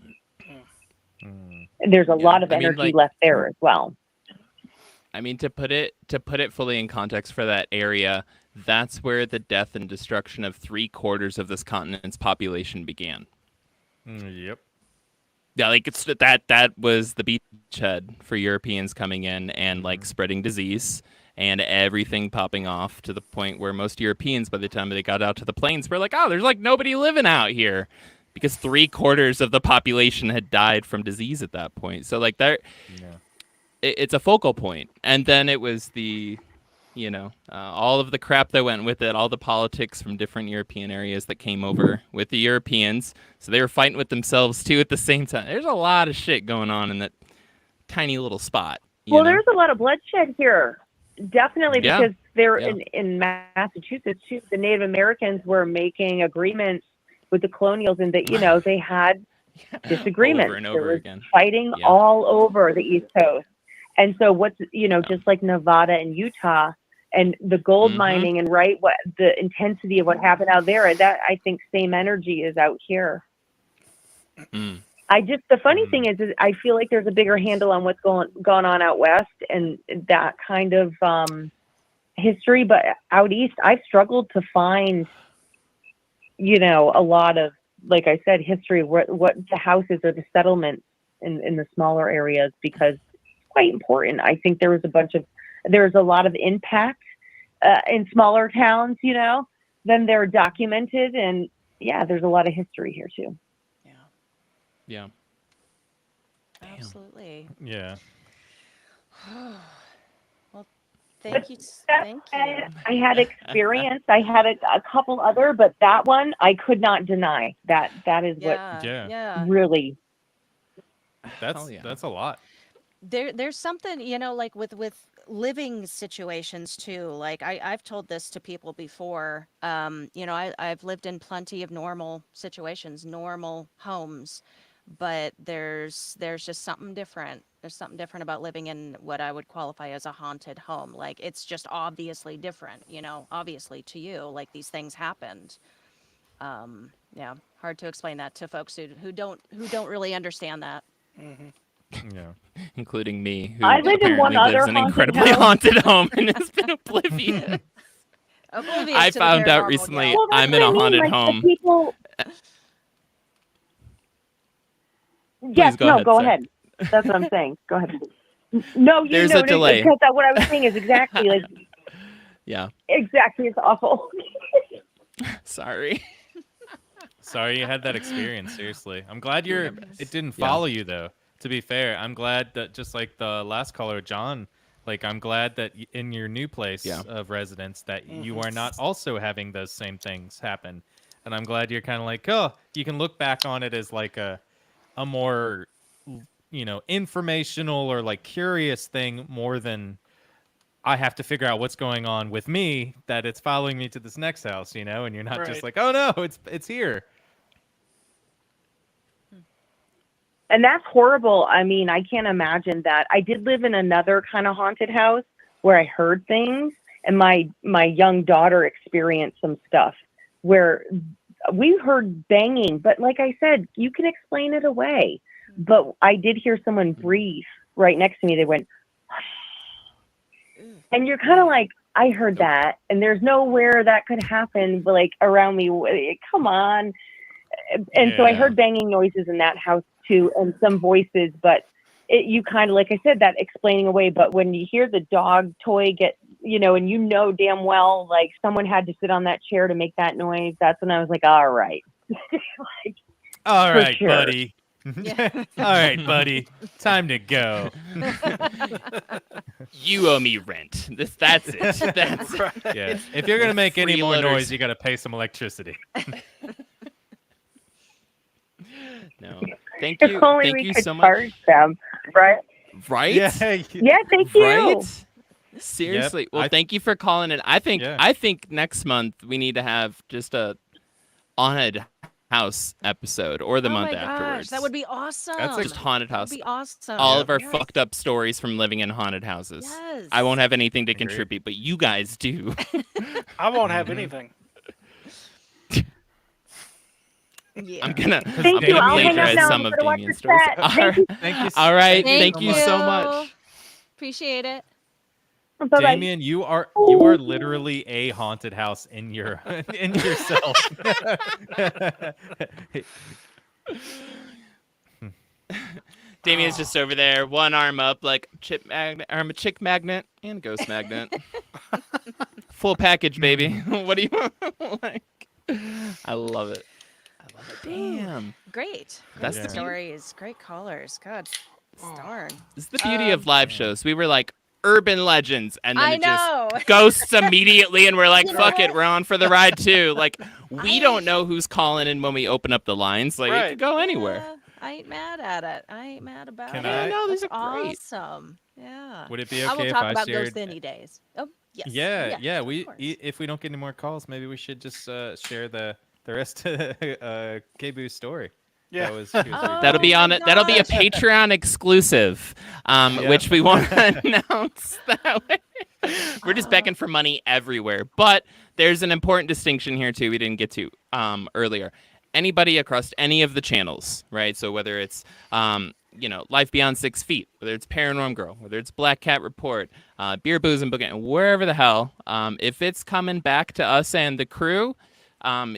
And there's a lot of energy left there as well. I mean, to put it fully in context for that area, that's where the death and destruction of 3/4 of this continent's population began. Yep. Yeah, like it's that was the beachhead for Europeans coming in and like spreading disease and everything popping off to the point where most Europeans, by the time they got out to the plains, were like, oh, there's like nobody living out here, because 3/4 of the population had died from disease at that point. So like it's a focal point. And then it was the, all of the crap that went with it, all the politics from different European areas that came over with the Europeans. So they were fighting with themselves too at the same time. There's a lot of shit going on in that tiny little spot. Well, there's a lot of bloodshed here. Definitely, because they're in Massachusetts too. The Native Americans were making agreements with the colonials, and that they had disagreements. Over and over again. Fighting all over the East Coast. And so just like Nevada and Utah and the gold mining and what the intensity of what happened out there, that I think same energy is out here. The funny thing is I feel like there's a bigger handle on what's gone on out west and that kind of history, but out east I've struggled to find a lot of, like I said, history of what the houses or the settlements in the smaller areas, because it's quite important. I think there's a lot of impact in smaller towns, than they're documented, and there's a lot of history here too. Yeah. Absolutely. Yeah. Well, thank you. I had experience. I had a couple other, but that one I could not deny. That is what really. That's a lot. There's something, like with living situations too. Like I've told this to people before. I've lived in plenty of normal situations, normal homes, but there's just something different. There's something different about living in what I would qualify as a haunted home. Like it's just obviously different, obviously to you, like these things happened. Hard to explain that to folks who don't really understand that. Yeah. Including me, who I lived in one apparently lives other in an incredibly haunted home and has been oblivious. I found out recently I'm in a haunted home. Yes, go ahead. That's what I'm saying. Go ahead. No, there's a delay. Because what I was saying is exactly like. Yeah. Exactly, it's awful. Sorry you had that experience. Seriously, I'm glad it didn't follow you though. To be fair, I'm glad that just like the last caller, John. Like, I'm glad that in your new place of residence that you are not also having those same things happen. And I'm glad you're kind of like, you can look back on it as like a more, informational or like curious thing more than I have to figure out what's going on with me, that it's following me to this next house, and you're not just like, oh no, it's here. And that's horrible. I mean, I can't imagine that. I did live in another kind of haunted house where I heard things, and my young daughter experienced some stuff where we heard banging, but like I said, you can explain it away. But I did hear someone breathe right next to me. They went, and you're kind of like, I heard that, and there's nowhere that could happen, but like around me. Come on. And so I heard banging noises in that house too, and some voices, but you kind of, like I said, that explaining away. But when you hear the dog toy get, and damn well, like someone had to sit on that chair to make that noise, that's when I was like, all right. All right, buddy. All right, buddy. Time to go. You owe me rent. That's it. That's yeah. If you're gonna make any more noise, you gotta pay some electricity. No. Thank you. Only thank we you could so much. charge them, right? Right? Yeah, thank you. Right? Seriously. Yep. Well, thank you for calling in. I think next month we need to have just a haunted house episode or the oh month my gosh, afterwards. that would be awesome. just haunted That house. would be awesome. All of our Yes. fucked up stories from living in haunted houses. Yes. I won't have anything to Agreed. contribute, but you guys do. I won't have Mhm. anything. Yeah. I'm gonna Thank you. I'll hang up plagiarize now. some I'm of gonna watch Damien's the stories. set. All Thank you. Thank you. All right, Thank thank you so much. Appreciate it. Bye-bye. Damien, you are literally a haunted house in your in yourself. Damien's just over there, one arm up, like I'm a chick magnet and ghost magnet. Full package, baby. What do you like? I love it. I love it. Damn. Great. That's Great the stories. Great callers. God darn. This is the beauty of live shows. We were like urban legends, and then I it just know. ghosts immediately, and we're like, You know fuck it, what? we're on for the ride too. Like, we I- don't know who's calling in when we open up the lines. Like, it Right. could go anywhere. Yeah, I ain't mad at it. I ain't mad about Can it. I- No, these That's are great. awesome. Yeah. Would it be I will okay if talk I about shared? ghost any days. Oh, yes. Yeah. of We course. if we don't get any more calls, maybe we should just share the rest of K-Boo's story. Yeah. That was, she was very Oh, That'll be my on it. That'll be a gosh. Patreon exclusive, Yeah. which we won't announce that way. We're just begging for money everywhere. But there's an important distinction here too. We didn't get to earlier. Anybody across any of the channels, right? So whether it's Life Beyond 6 Feet, whether it's Paranorm Girl, whether it's Black Cat Report, Beer, Booze, and Boogeymen, wherever the hell, if it's coming back to us and the crew,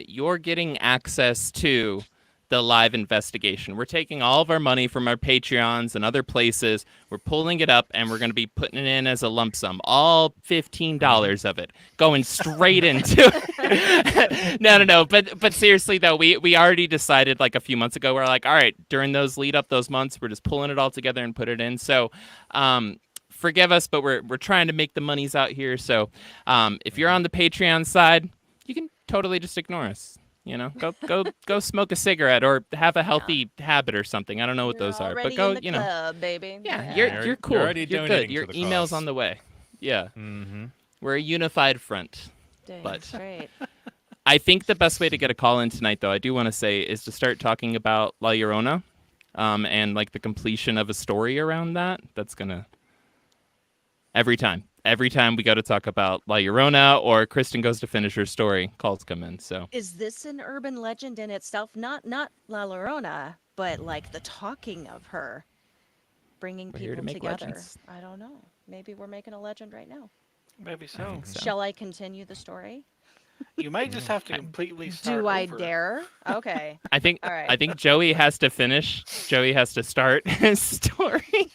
you're getting access to the live investigation. We're taking all of our money from our Patreons and other places. We're pulling it up, and we're going to be putting it in as a lump sum. All $15 of it going straight into it. No. But seriously, though, we already decided like a few months ago, we're like, all right, during those those months, we're just pulling it all together and put it in. So forgive us, but we're trying to make the monies out here. So if you're on the Patreon side, you can totally just ignore us. Go smoke a cigarette or have a healthy habit or something. I don't know what You're those are, but already go, in the club, baby. yeah, You're you're cool. already You're donating good. Your to the email's cause. on the way. Yeah, Mm-hmm. we're a unified front. Dang, but- straight. I think the best way to get a call in tonight, though, I do want to say, is to start talking about La Llorona, and like the completion of a story around that. That's gonna every time we go to talk about La Llorona or Kristen goes to finish her story, calls come in. So Is this an urban legend in itself? Not La Llorona, but like the talking of her, bringing We're here to people make together. legends. I don't know. Maybe we're making a legend right now. Maybe I so. think so. Shall I continue the story? You may just have to completely start Do I over. dare? Okay. I think All right. I think Joey has to finish. Joey has to start his story.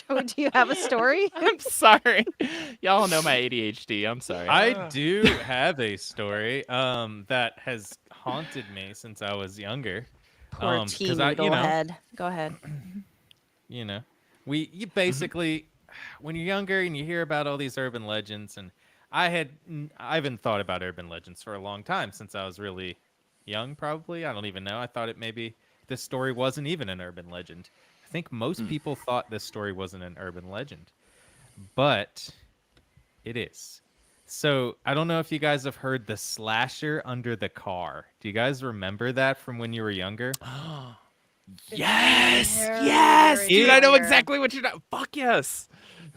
Joey, do you have a story? I'm sorry. Y'all know my ADHD. I'm sorry. I do have a story that has haunted me since I was younger. Poor 'cause teen I- noodle head. Go ahead. You basically when you're younger and you hear about all these urban legends, and I haven't thought about urban legends for a long time, since I was really young. Probably, I don't even know. I thought maybe this story wasn't even an urban legend. I think most people thought this story wasn't an urban legend, but it is. So I don't know if you guys have heard the slasher under the car. Do you guys remember that from when you were younger? Yes, Very, yes, very dude. I know familiar. exactly what you're talking. Fuck yes.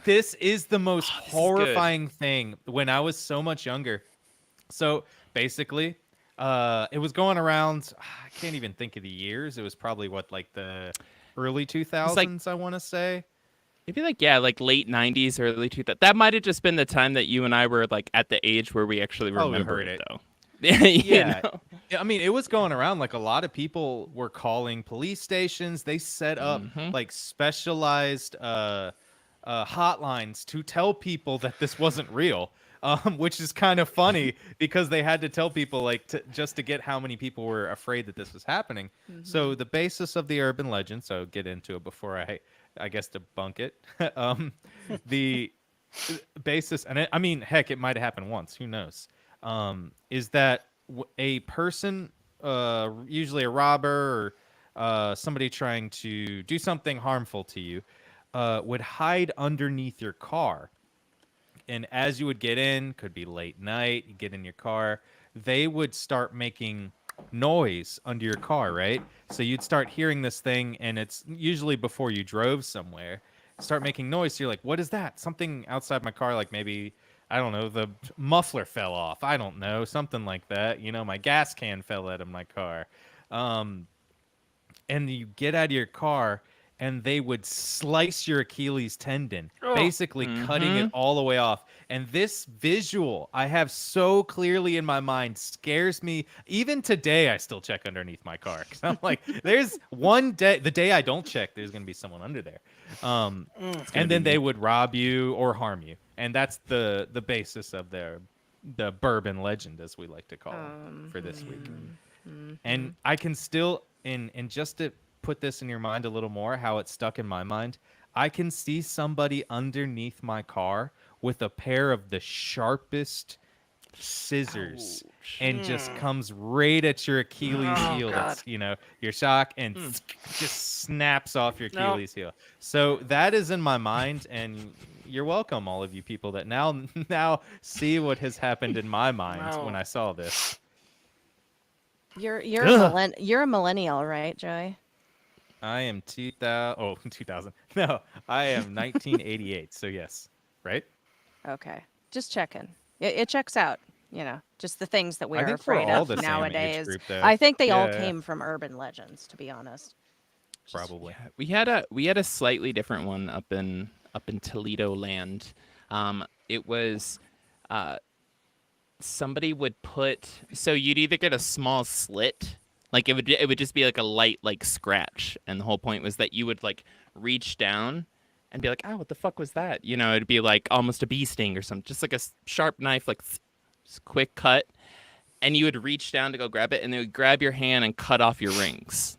This is the most this is good. horrifying thing when I was so much younger. So basically, it was going around. I can't even think of the years. It was probably like the early 2000s, I want to say. Maybe like late 90s, early 2000s. That might have just been the time that you and I were like at the age where we actually Probably remember heard it, it. though. Yeah. know? Yeah, I mean, it was going around. Like, a lot of people were calling police stations. They set up like specialized hotlines to tell people that this wasn't real, which is kind of funny because they had to tell people like just to get how many people were afraid that this was happening. So the basis of the urban legend, so get into it before I guess debunk it. The basis, and I mean, heck, it might have happened once. Who knows? Is that a person, usually a robber or somebody trying to do something harmful to you, would hide underneath your car. And as you would get in, could be late night, you get in your car, they would start making noise under your car, right? So you'd start hearing this thing, and it's usually before you drove somewhere. Start making noise. So you're like, what is that? Something outside my car, like maybe, I don't know, the muffler fell off. I don't know, something like that. You know, my gas can fell out of my car. Um, and you get out of your car and they would slice your Achilles tendon, Oh. basically cutting it all the way off. And this visual I have so clearly in my mind scares me. Even today, I still check underneath my car because I'm like, there's one day, the day I don't check, there's going to be someone under there. And then they would rob you or harm you. And that's the basis of the Bourbon legend, as we like to call it, for this week. And I can still, and just to put this in your mind a little more, how it stuck in my mind, I can see somebody underneath my car with a pair of the sharpest scissors and just comes right at your Achilles heel. That's, you know, your shock, and just snaps off your Achilles heel. So that is in my mind, and you're welcome, all of you people that now see what has happened in my mind when I saw this. You're a millennial, right, Joey? I am 2000. No, I am 1988. So yes, right? Okay, just checking. It checks out. You know, just the things that we I are think we're afraid all of the same age nowadays. group, though. I think they all Yeah. came from urban legends, to be honest. Probably. We had a slightly different one up in Toledo land. It was somebody would put, so you'd either get a small slit, like it would just be like a light like scratch, and the whole point was that you would like reach down and be like, oh, what the fuck was that? You know, it'd be like almost a bee sting or something, just like a sharp knife, like just quick cut, and you would reach down to go grab it, and they would grab your hand and cut off your rings.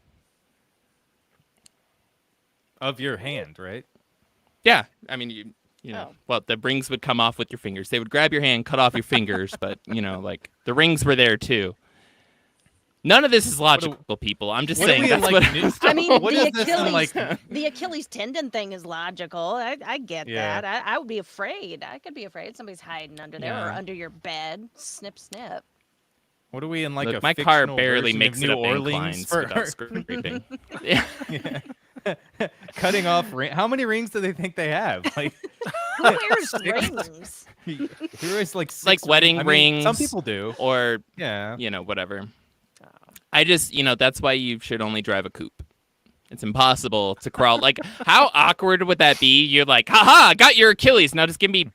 Of your hand, right? Yeah, I mean, you know, well, the rings would come off with your fingers. They would grab your hand, cut off your fingers, but you know, like the rings were there too. None of this is logical, people. I'm just saying that's what. I mean, What is this in, like- the Achilles tendon thing is logical. I get Yeah. that. I would be afraid. I could be afraid somebody's hiding under there or Yeah. under your bed. Snip, snip. What are we in, like Look, a my car fictional barely version makes of it New up Orleans inclines for without scraping. Yeah. cutting off how many rings do they think they have? Like, Who wears rings? who wears like six Like wedding rings? I mean, some rings people do. Or Yeah. you know, whatever. I just, you know, that's why you should only drive a coupe. It's impossible to crawl. Like, how awkward would that be? You're like, haha, I got your Achilles. Now just give me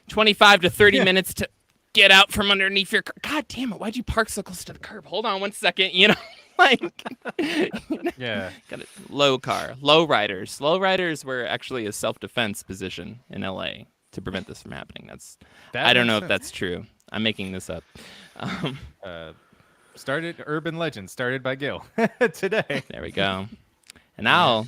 25 to 30 minutes to get out from underneath your car. God damn it. Why'd you park so close to the curb? Hold on 1 second. You know, like, Yeah. got a low car. Low riders. Low riders were actually a self-defense position in LA to prevent this from happening. That I don't know makes if that's true. I'm making this up. Started urban legend started by Gil today. There we go. And I'll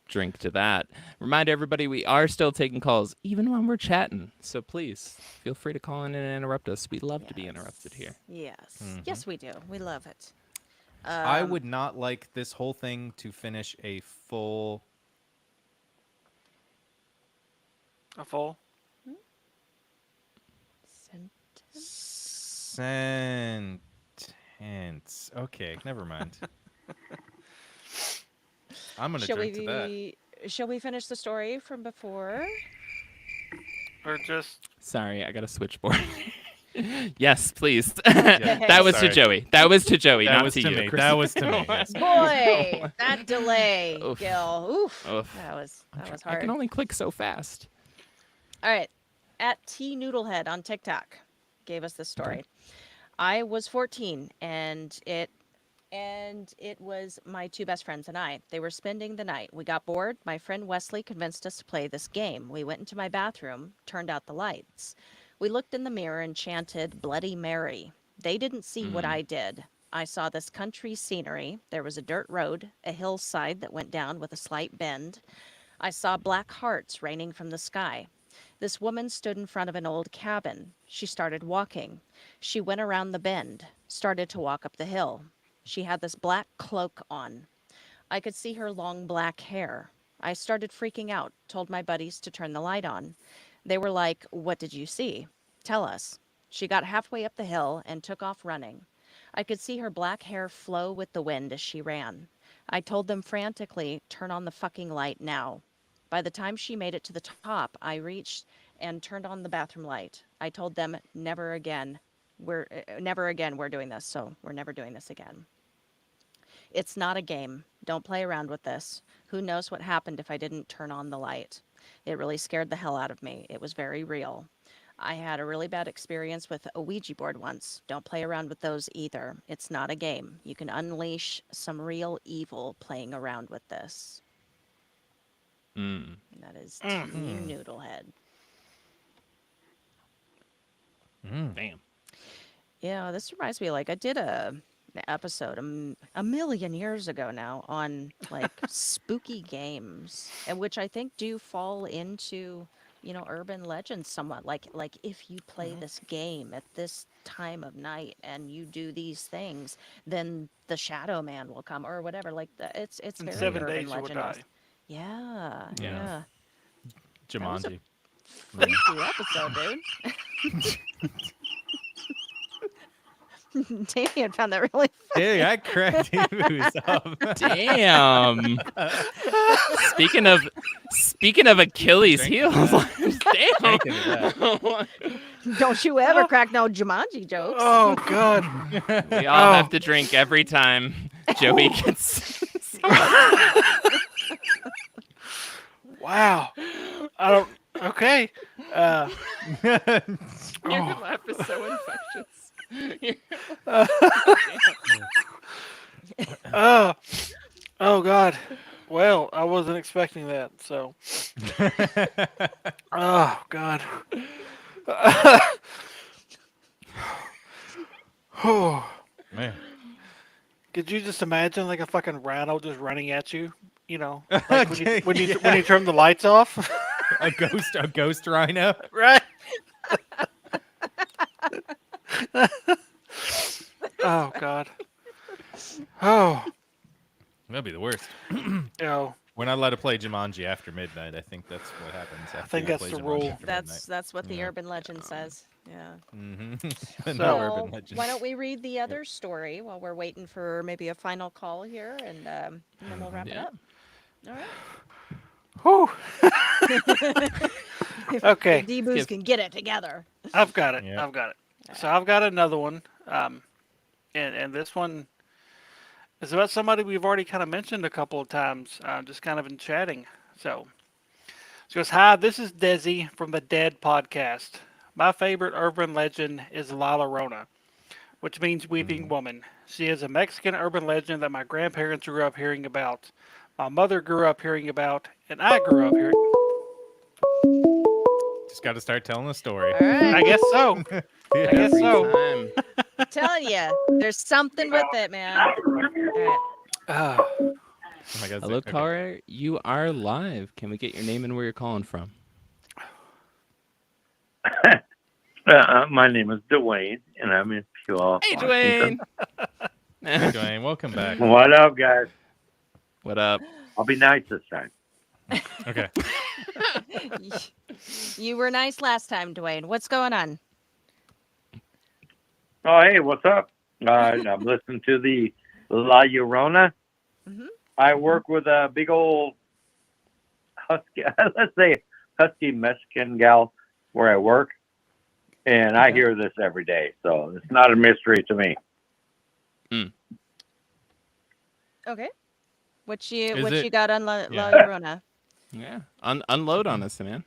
drink to that. Remind everybody we are still taking calls, even when we're chatting. So please feel free to call in and interrupt us. We love to be interrupted here. Yes. Yes, we do. We love it. I would not like this whole thing to finish a full. A full? Sentence. Okay, never mind. I'm gonna drink to that. Shall we finish the story from before? Or just Sorry, I got a switchboard. Yes, please. Yeah, That was sorry. to Joey. That was to Joey, That not was to to you. me. Chris. That was to me. Yes. Boy, that delay, Oof. Gil. Oof. Oof. That was I hard. can only click so fast. All right. At T Noodlehead on TikTok gave us this story. I was 14 and it was my two best friends and I. They were spending the night. We got bored. My friend Wesley convinced us to play this game. We went into my bathroom, turned out the lights. We looked in the mirror and chanted Bloody Mary. They didn't see what I did. I saw this country scenery. There was a dirt road, a hillside that went down with a slight bend. I saw black hearts raining from the sky. This woman stood in front of an old cabin. She started walking. She went around the bend, started to walk up the hill. She had this black cloak on. I could see her long black hair. I started freaking out, told my buddies to turn the light on. They were like, "What did you see? Tell us." She got halfway up the hill and took off running. I could see her black hair flow with the wind as she ran. I told them frantically, turn on the fucking light now. By the time she made it to the top, I reached and turned on the bathroom light. I told them, never again. Never again we're doing this, so we're never doing this again. It's not a game. Don't play around with this. Who knows what happened if I didn't turn on the light? It really scared the hell out of me. It was very real. I had a really bad experience with a Ouija board once. Don't play around with those either. It's not a game. You can unleash some real evil playing around with this. Mm. And that is Team Noodlehead. Damn. Yeah, this reminds me, like, I did an episode a million years ago now on, like, spooky games, and which I think do fall into, you know, urban legends somewhat. Like if you play this game at this time of night and you do these things, then the Shadow Man will come or whatever. Like, it's In very 7 urban days you will legend. die. Yeah, Yeah. yeah. was a- Jumanji. Freaky episode, dude. Damien found that really funny. Hey, I cracked Emus up. Damn. Speaking of Achilles Drink heels, damn. Drink into that. Don't you ever crack no Jumanji jokes. Oh God. We all Oh. have to drink every time Joey gets. Wow. I don't. Okay. Your laugh is so infectious. Oh God. Well, I wasn't expecting that. So. Oh God. Oh. Man. Could you just imagine like a fucking rhino just running at you? You know, like when you turn the lights off, a ghost rhino. right? Oh God. Oh. That'd be the worst. No. We're not allowed to play Jumanji after midnight. I think that's what happens. After think you that's play the Jumanji rule. after That's what the Yeah. urban legend says. Yeah. midnight. So- No urban So legend. why don't we read the other story while we're waiting for maybe a final call here, and then we'll wrap it Yeah. up. All right. Whew. Okay. D-Boos Give- can get it together. I've got it. Yeah. I've got it. So I've got another one. And this one is about somebody we've already kind of mentioned a couple of times, just kind of in chatting. So she goes, "Hi, this is Desi from the Dead podcast. My favorite urban legend is La Llorona, which means weeping woman. She is a Mexican urban legend that my grandparents grew up hearing about, my mother grew up hearing about, and I grew up hearing. Just got to start telling the story. All right. I guess so. I guess so. Time. I'm telling you, there's something with it, man. All right. Oh my God. Hello, okay. caller. You are live. Can we get your name and where you're calling from? My name is Dwayne, and I'm in Puyallup. Hey, Washington. Dwayne. Hey, Dwayne, welcome back. What up, guys? What up? I'll be nice this time. Okay. You were nice last time, Dwayne. What's going on? Oh, hey, what's up? I'm listening to the La Llorona. Mhm. I work with a big old husky, let's say husky Mexican gal where I work, and I hear this every day, so it's not a mystery to me. Okay. What Is you it- got on La Yeah. Llorona? Yeah. Unload on us, man.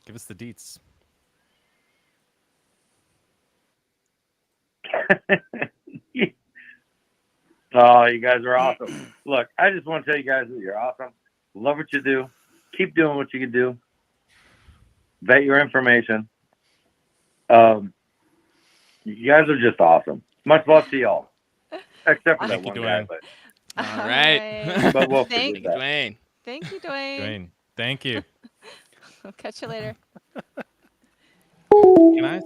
Give us the deets. Oh, you guys are awesome. Look, I just want to tell you guys that you're awesome. Love what you do. Keep doing what you can do. Vet your information. You guys are just awesome. Much love to y'all. Except for that Thank you, one guy, Dwayne. but All right. but we'll Thank forgive that. Dwayne. Thank you, Dwayne. Dwayne, thank you. I'll catch you later. Can I Hell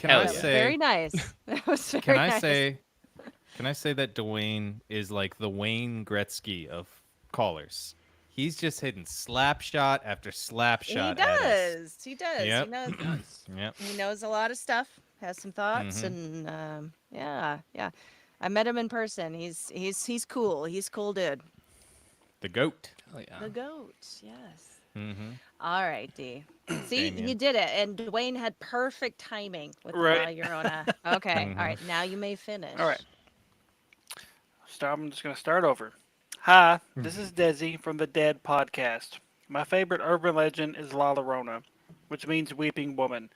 That yeah. was say? very nice. That was very Can I nice. say? Can I say that Dwayne is like the Wayne Gretzky of callers? He's just hitting slap shot after slap He shot at us. does. He does. Yep. He knows. Yep. He knows a lot of stuff. Has some thoughts, Mhm. and Yeah, yeah. I met him in person. He's cool. He's cool dude. The goat. Oh yeah. The goat. Yes. Mm-hmm. All right, D. See, Damien. you did it, and Dwayne had perfect timing with the La Right. Llorona. Okay, Mhm. all right. Now you may finish. All right. I'm just going to start over. Hi, this is Desi from the Dead podcast. My favorite urban legend is La Llorona, which means weeping woman.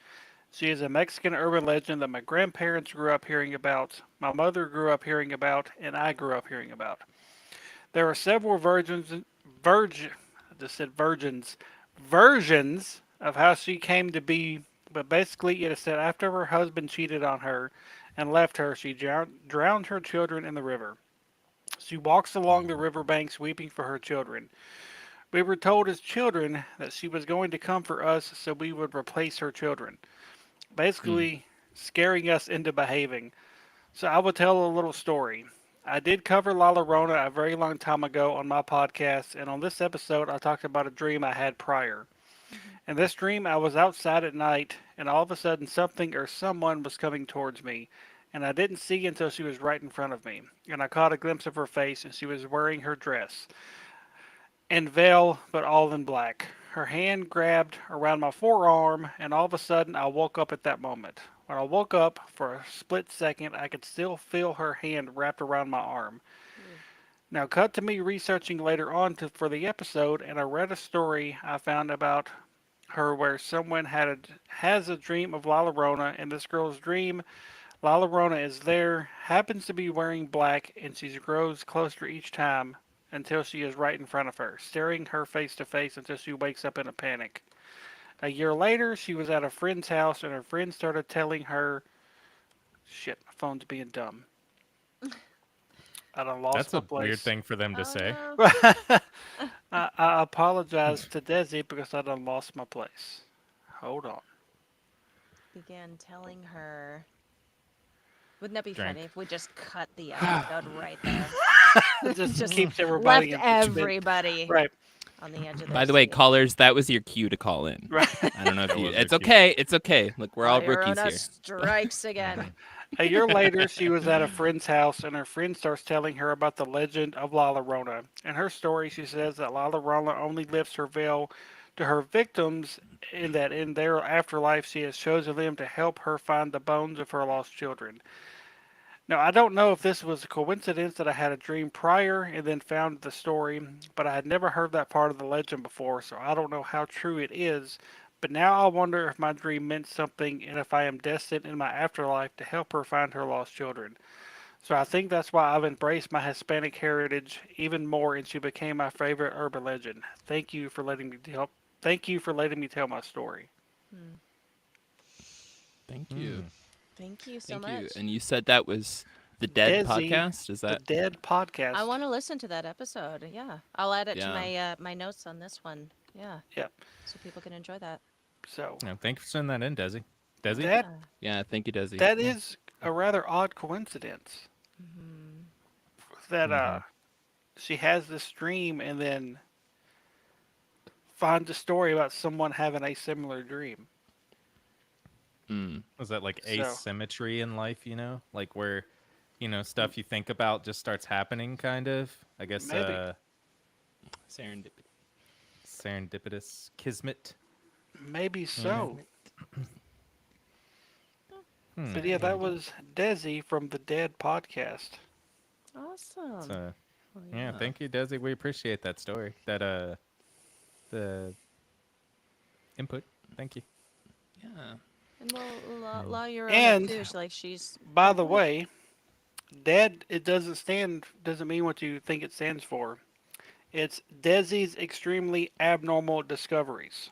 She is a Mexican urban legend that my grandparents grew up hearing about, my mother grew up hearing about, and I grew up hearing about. There are several I just said virgins, versions of how she came to be, but basically it is said after her husband cheated on her and left her, she drowned her children in the river. She walks along the river banks weeping for her children. We were told as children that she was going to come for us so we would replace her children, basically scaring us into behaving. So I will tell a little story. I did cover La Llorona a very long time ago on my podcast, and on this episode I talked about a dream I had prior. In this dream I was outside at night, and all of a sudden something or someone was coming towards me, and I didn't see until she was right in front of me, and I caught a glimpse of her face, and she was wearing her dress and veil, but all in black. Her hand grabbed around my forearm, and all of a sudden I woke up at that moment. When I woke up, for a split second, I could still feel her hand wrapped around my arm. Now, cut to me researching later on for the episode, and I read a story I found about her where someone has a dream of La Llorona, and this girl's dream, La Llorona is there, happens to be wearing black, and she grows closer each time until she is right in front of her, staring her face to face until she wakes up in a panic. A year later, she was at a friend's house, and her friend started telling her, shit, my phone's being dumb. I done lost That's my a place. weird thing for them to Oh, say. no. I apologize to Desi because I done lost my place. Hold on. Began telling her. Wouldn't that be Drank. funny if we just cut the episode right there? It just, Just keeps everybody Left in suspense. everybody Right. on the edge of their By the way, seat. callers, that was your cue to call in. Right. I don't know if That you. was your It's cue. okay. It's okay. Look, we're all La rookies Llorona here. strikes again. A year later, she was at a friend's house, and her friend starts telling her about the legend of La Llorona. In her story, she says that La Llorona only lifts her veil to her victims, and that in their afterlife, she has chosen them to help her find the bones of her lost children. Now, I don't know if this was a coincidence that I had a dream prior and then found the story, but I had never heard that part of the legend before, so I don't know how true it is. But now I wonder if my dream meant something and if I am destined in my afterlife to help her find her lost children. So I think that's why I've embraced my Hispanic heritage even more, and she became my favorite urban legend. Thank you for letting me tell. Thank you for letting me tell my story. Thank you. Thank you so Thank much. you. And you said that was the Dead Desi, podcast? Is The that? Dead podcast. I want to listen to that episode. Yeah, I'll add it to Yeah. my notes on this one. Yeah, Yep. so people can enjoy that. So Yeah, thank you for sending that in, Desi. Desi? that Yeah. Thank you, Desi. that is a rather odd coincidence. That she has this dream and then finds a story about someone having a similar dream. Mm. Was that like So- asymmetry in life, Like where, stuff you think about just starts happening, kind of? I guess Maybe. Serendipity. serendipitous kismet. Maybe so. Hmm. But yeah, that was Desi from the Dead podcast. Awesome. So, Well, yeah, thank you, Desi. We appreciate that story. That the input. Thank you. Yeah. And well, La Llorona And- too. She's By the way, Dead it doesn't mean what you think it stands for. It's Desi's Extremely Abnormal Discoveries.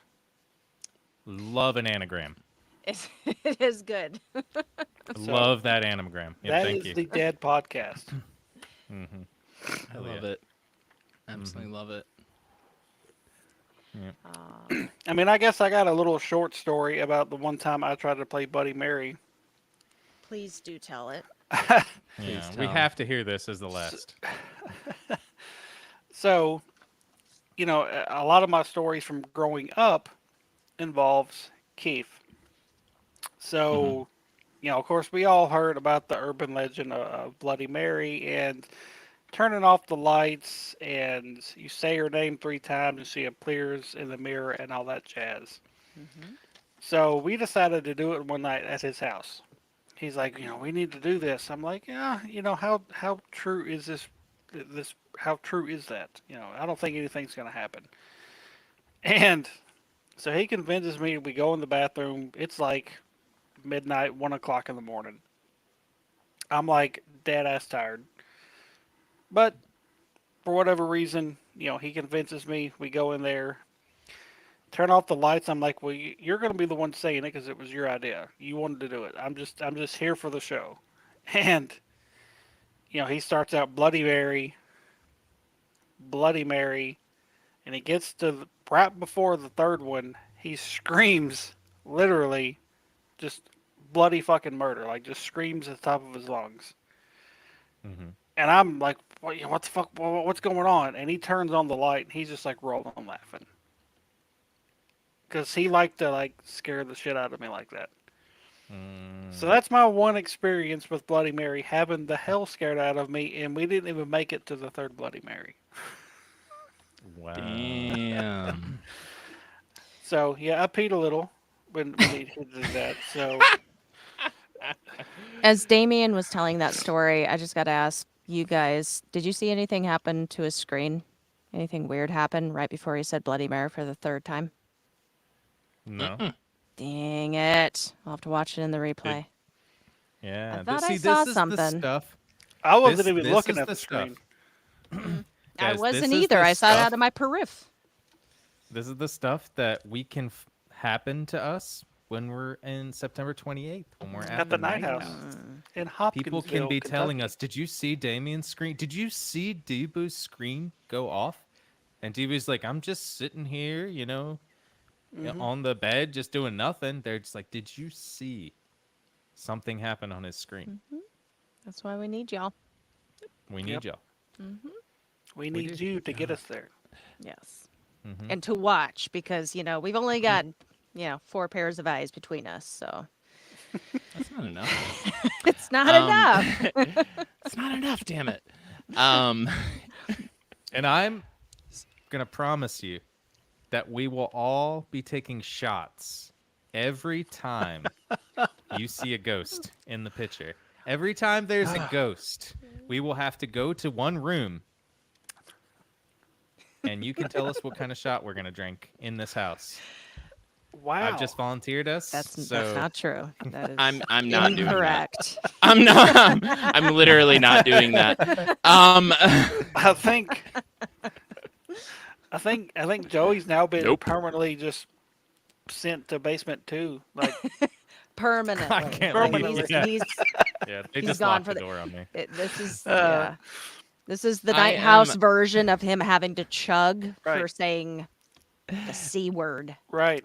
Love an anagram. it is good. Love that anagram. Yeah, That thank is you. the Dead podcast. Mm-hmm. I Hell love yeah. it. Absolutely love it. I mean, I guess I got a little short story about the one time I tried to play Buddy Mary. Please do tell it. Yeah, Please we tell. have to hear this as the last. So, a lot of my stories from growing up involves Keith. So, of course, we all heard about the urban legend of Bloody Mary and turning off the lights, and you say her name 3 times and she appears in the mirror and all that jazz. So we decided to do it one night at his house. He's like, we need to do this. I'm like, yeah, how true is this? How true is that? I don't think anything's gonna happen. And so he convinces me. We go in the bathroom. It's like midnight, 1 o'clock in the morning. I'm like dead ass tired. But for whatever reason, he convinces me. We go in there, turn off the lights. I'm like, well, you're going to be the one saying it because it was your idea. You wanted to do it. I'm just here for the show. And he starts out Bloody Mary, and he gets to right before the third one. He screams, literally, just bloody fucking murder. Like just screams at the top of his lungs. And I'm like, what the fuck? What's going on? And he turns on the light, and he's just like rolling laughing. Because he liked to scare the shit out of me like that. So that's my one experience with Bloody Mary, having the hell scared out of me, and we didn't even make it to the third Bloody Mary. Wow. Damn. So yeah, I peed a little when he did that. So As Damien was telling that story, I just got to ask you guys, did you see anything happen to his screen? Anything weird happen right before he said Bloody Mary for the third time? No. Dang it. I'll have to watch it in the replay. Yeah. I thought see, I saw this is something. the stuff. I wasn't This even looking is at the the screen. I Guys, wasn't this is either. the I saw it stuff- out of my periph. This is the stuff that we can happen to us when we're in September 28th, when we're At the Night House in Hopkinsville, People can be telling Kentucky. us, did you see Damien's screen? Did you see Deebu's screen go off? And Deebu's like, I'm just sitting here, on the bed, just doing nothing. They're just like, did you see something happen on his screen? That's why we need y'all. We need y'all. We need you to get us there. Yes. And to watch because, we've only got, 4 pairs of eyes between us. So That's not enough. it's not enough. It's not enough, damn it. And I'm going to promise you that we will all be taking shots every time you see a ghost in the picture. Every time there's a ghost, we will have to go to one room and you can tell us what kind of shot we're going to drink in this house. Wow. I've just volunteered us. That's so not true. That is I'm not doing that. incorrect. I'm not. I'm literally not doing that. I think Joey's now been Nope. permanently just sent to basement 2. Like Permanently. I can't Permanently. leave. Yeah. He's, Yeah, they He's just gone locked for the the- door on me. this is Uh, This is the I Night House am- version of him having to chug for Right. saying the C word. right.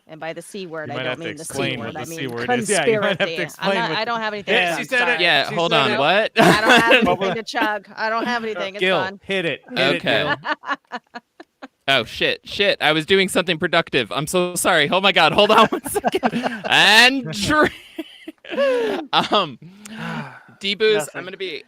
And by the C word, You I might don't have to mean the C explain word. what I the C mean word is. Yeah, you might have to conspiracy. explain what I don't have anything. Yeah, done, she said it. sorry. yeah, She hold said on. it. What? I don't have anything to chug. I don't have anything. It's Gil, gone. hit it. Hit Okay. it, Gil. Oh shit! I was doing something productive. I'm so sorry. Oh my god! Hold on 1 second. And drink. D-Booze, Nothing. I'm gonna be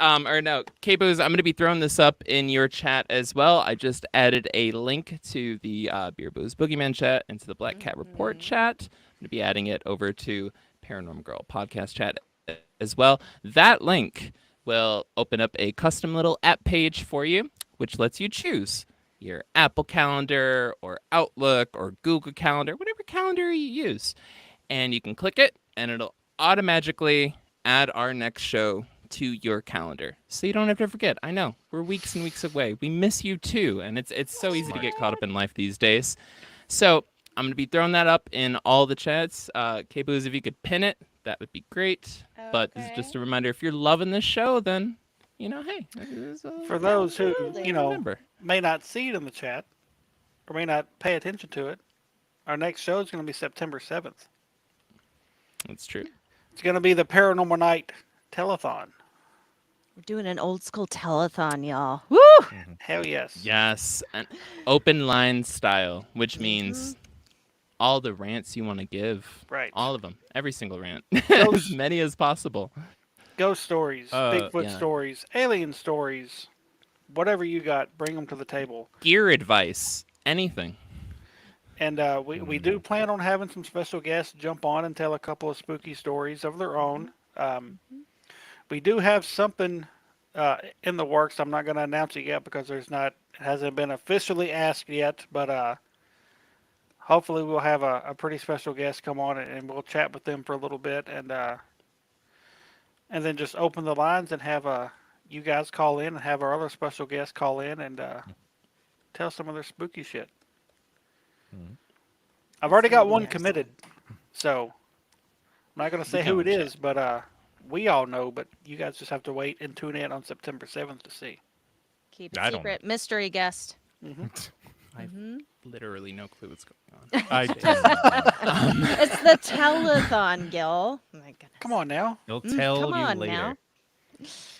K-Booze, I'm gonna be throwing this up in your chat as well. I just added a link to the Beer Booze Boogeyman chat and to the Black Cat Report chat. I'm gonna be adding it over to Paranormal Girl podcast chat as well. That link will open up a custom little app page for you, which lets you choose your Apple Calendar or Outlook or Google Calendar, whatever calendar you use. And you can click it and it'll automatically add our next show to your calendar. So you don't have to forget. I know, we're weeks and weeks away. We miss you too. And it's so easy to get caught up in life these days. So I'm going to be throwing that up in all the chats. K-Booze, if you could pin it, that would be great. But this is just a reminder, if you're loving this show, then, hey. For those who, remember. may not see it in the chat or may not pay attention to it, our next show is going to be September 7th. That's true. It's going to be the Paranormal Night Telethon. We're doing an old school telethon, y'all. Woo! Hell yes. Yes, an open line style, which means all the rants you want to give. Right. All of them. Every single rant. Ghost- As many as possible. Ghost stories, Bigfoot yeah. stories, alien stories, whatever you got, bring them to the table. Gear advice. Anything. And we do plan on having some special guests jump on and tell a couple of spooky stories of their own. We do have something in the works. I'm not going to announce it yet because it hasn't been officially asked yet. But hopefully we'll have a pretty special guest come on and we'll chat with them for a little bit and then just open the lines and have you guys call in and have our other special guests call in and tell some of their spooky shit. I've already got one committed, so I'm not going to say who it is, but we all know, but you guys just have to wait and tune in on September 7th to see. Keep it I don't secret. Mystery guest. I have literally no clue what's going on. I do. It's the telethon, Gil. Oh my goodness. Come on now. He'll tell come you on later. now.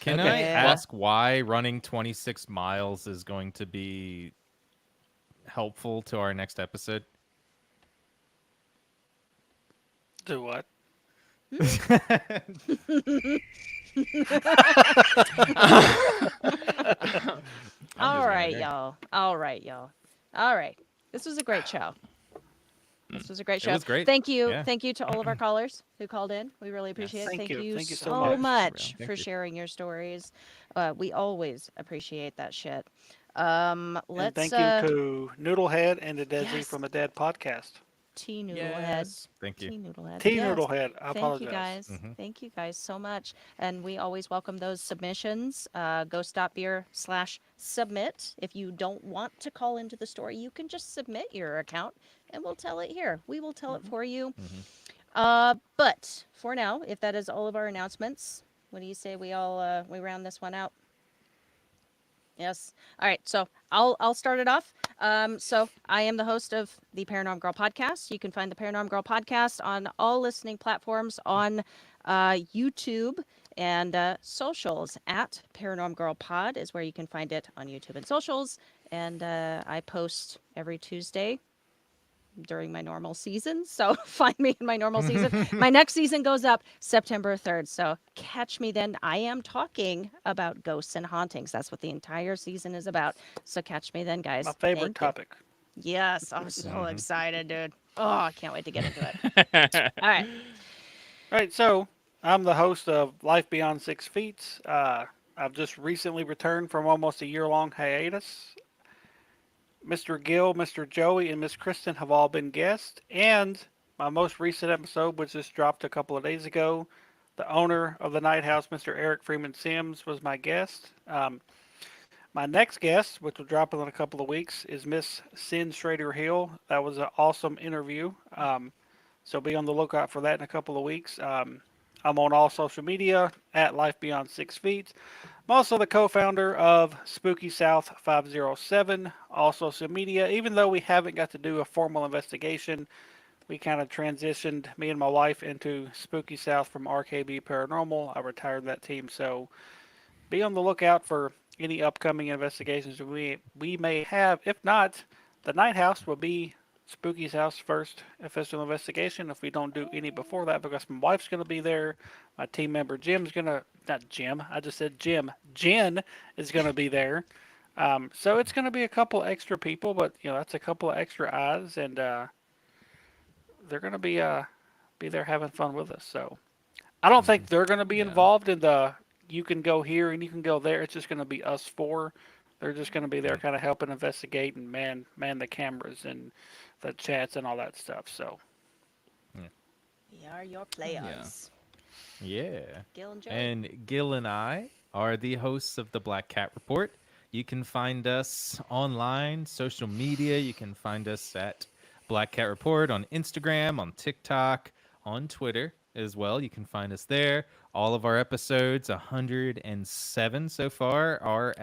Can Okay. I Yeah. ask why running 26 miles is going to be helpful to our next episode? Do what? All right, y'all. All right, y'all. All right. This was a great show. This was a great show. was great. Thank you. Yeah. Thank you to all of our callers who called in. We really appreciate it. Thank you. Thank you so so much. much Thank for you. sharing your stories. We always appreciate that shit. And Let's thank you to Noodlehead and to Desi yes. from the Dad Podcast. T Noodlehead. Yes. Thank you. T Noodlehead. T yes. Noodlehead. I Thank apologize. you guys. Mhm. Thank you guys so much. And we always welcome those submissions. Ghost.beer/submit. If you don't want to call into the story, you can just submit your account and we'll tell it here. We will tell it for you. But for now, if that is all of our announcements, what do you say we all we round this one out? Yes. All right. So I'll start it off. So I am the host of the Paranormal Girl podcast. You can find the Paranormal Girl podcast on all listening platforms on YouTube and socials at Paranormal Girl Pod is where you can find it on YouTube and socials. And I post every Tuesday during my normal season. So find me in my normal season. My next season goes up September 3rd. So catch me then. I am talking about ghosts and hauntings. That's what the entire season is about. So catch me then, guys. My favorite Thank you. topic. Yes. I'm so excited, dude. Oh, I can't wait to get into it. All right. All right, so I'm the host of Life Beyond 6 Feet. I've just recently returned from almost a year-long hiatus. Mr. Gill, Mr. Joey, and Miss Kristen have all been guests. And my most recent episode, which just dropped a couple of days ago, the owner of the Night House, Mr. Eric Freeman Sims, was my guest. My next guest, which will drop in a couple of weeks, is Miss Sin Schrader Hill. That was an awesome interview. So be on the lookout for that in a couple of weeks. I'm on all social media at Life Beyond 6 Feet. I'm also the co-founder of Spooky South 507, all social media. Even though we haven't got to do a formal investigation, we kind of transitioned, me and my wife, into Spooky South from RKB Paranormal. I retired that team, so be on the lookout for any upcoming investigations we may have. If not, the Night House will be Spooky's House first official investigation if we don't do any before that, because my wife's going to be there. My team member Jim's going to, not Jim, I just said Jim. Jen is going to be there. So it's going to be a couple extra people, but that's a couple of extra eyes, and they're going to be there having fun with us. So I don't think they're going to be involved in the you can go here and you can go there. It's just going to be us four. They're just going to be there kind of helping investigate and man the cameras and the chats and all that stuff. So We are your players. Yeah. Gil and Joey. And Gil and I are the hosts of the Black Cat Report. You can find us online, social media. You can find us at Black Cat Report on Instagram, on TikTok, on Twitter as well. You can find us there. All of our episodes, 107 so far, are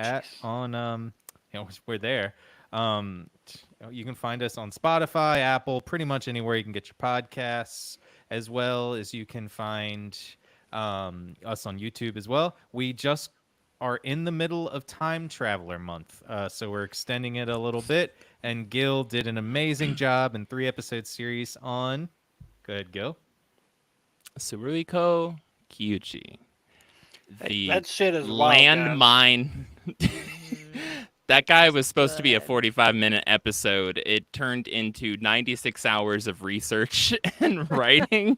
we're there. You can find us on Spotify, Apple, pretty much anywhere you can get your podcasts, as well as you can find us on YouTube as well. We just are in the middle of Time Traveler Month, so we're extending it a little bit, and Gil did an amazing job in 3-episode series on. Go ahead, Gil. Suruiko Kyuchi. Hey, The that shit is wild, guys. landmine. That guy was supposed to be a good. 45-minute episode. It turned into 96 hours of research and writing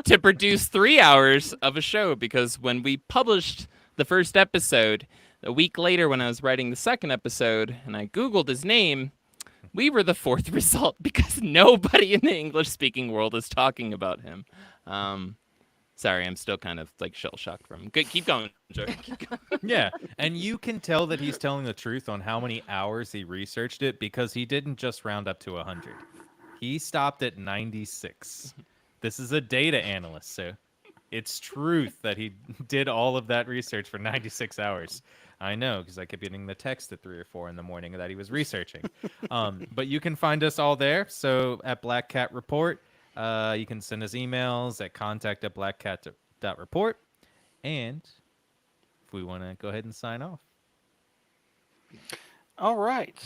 to produce 3 hours of a show, because when we published the first episode, a week later when I was writing the second episode and I Googled his name, we were the 4th result because nobody in the English-speaking world is talking about him. Sorry, I'm still kind of like shell-shocked from him. Good, keep going, Joe. Keep going. Yeah, and you can tell that he's telling the truth on how many hours he researched it, because he didn't just round up to 100. He stopped at 96. This is a data analyst, so it's truth that he did all of that research for 96 hours. I know, because I kept getting the text at 3 or 4 in the morning that he was researching. But you can find us all there. So at Black Cat Report, you can send us emails at contact@blackcat.report. And if we want to go ahead and sign off. All right.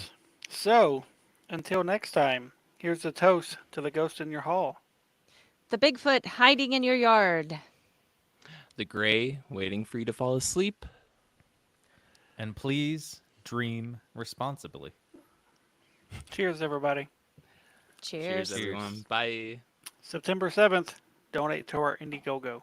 So, until next time, here's a toast to the ghost in your hall. The Bigfoot hiding in your yard. The gray waiting for you to fall asleep. And please dream responsibly. Cheers, everybody. Cheers. Cheers, everyone. Bye. September 7th, donate to our Indiegogo.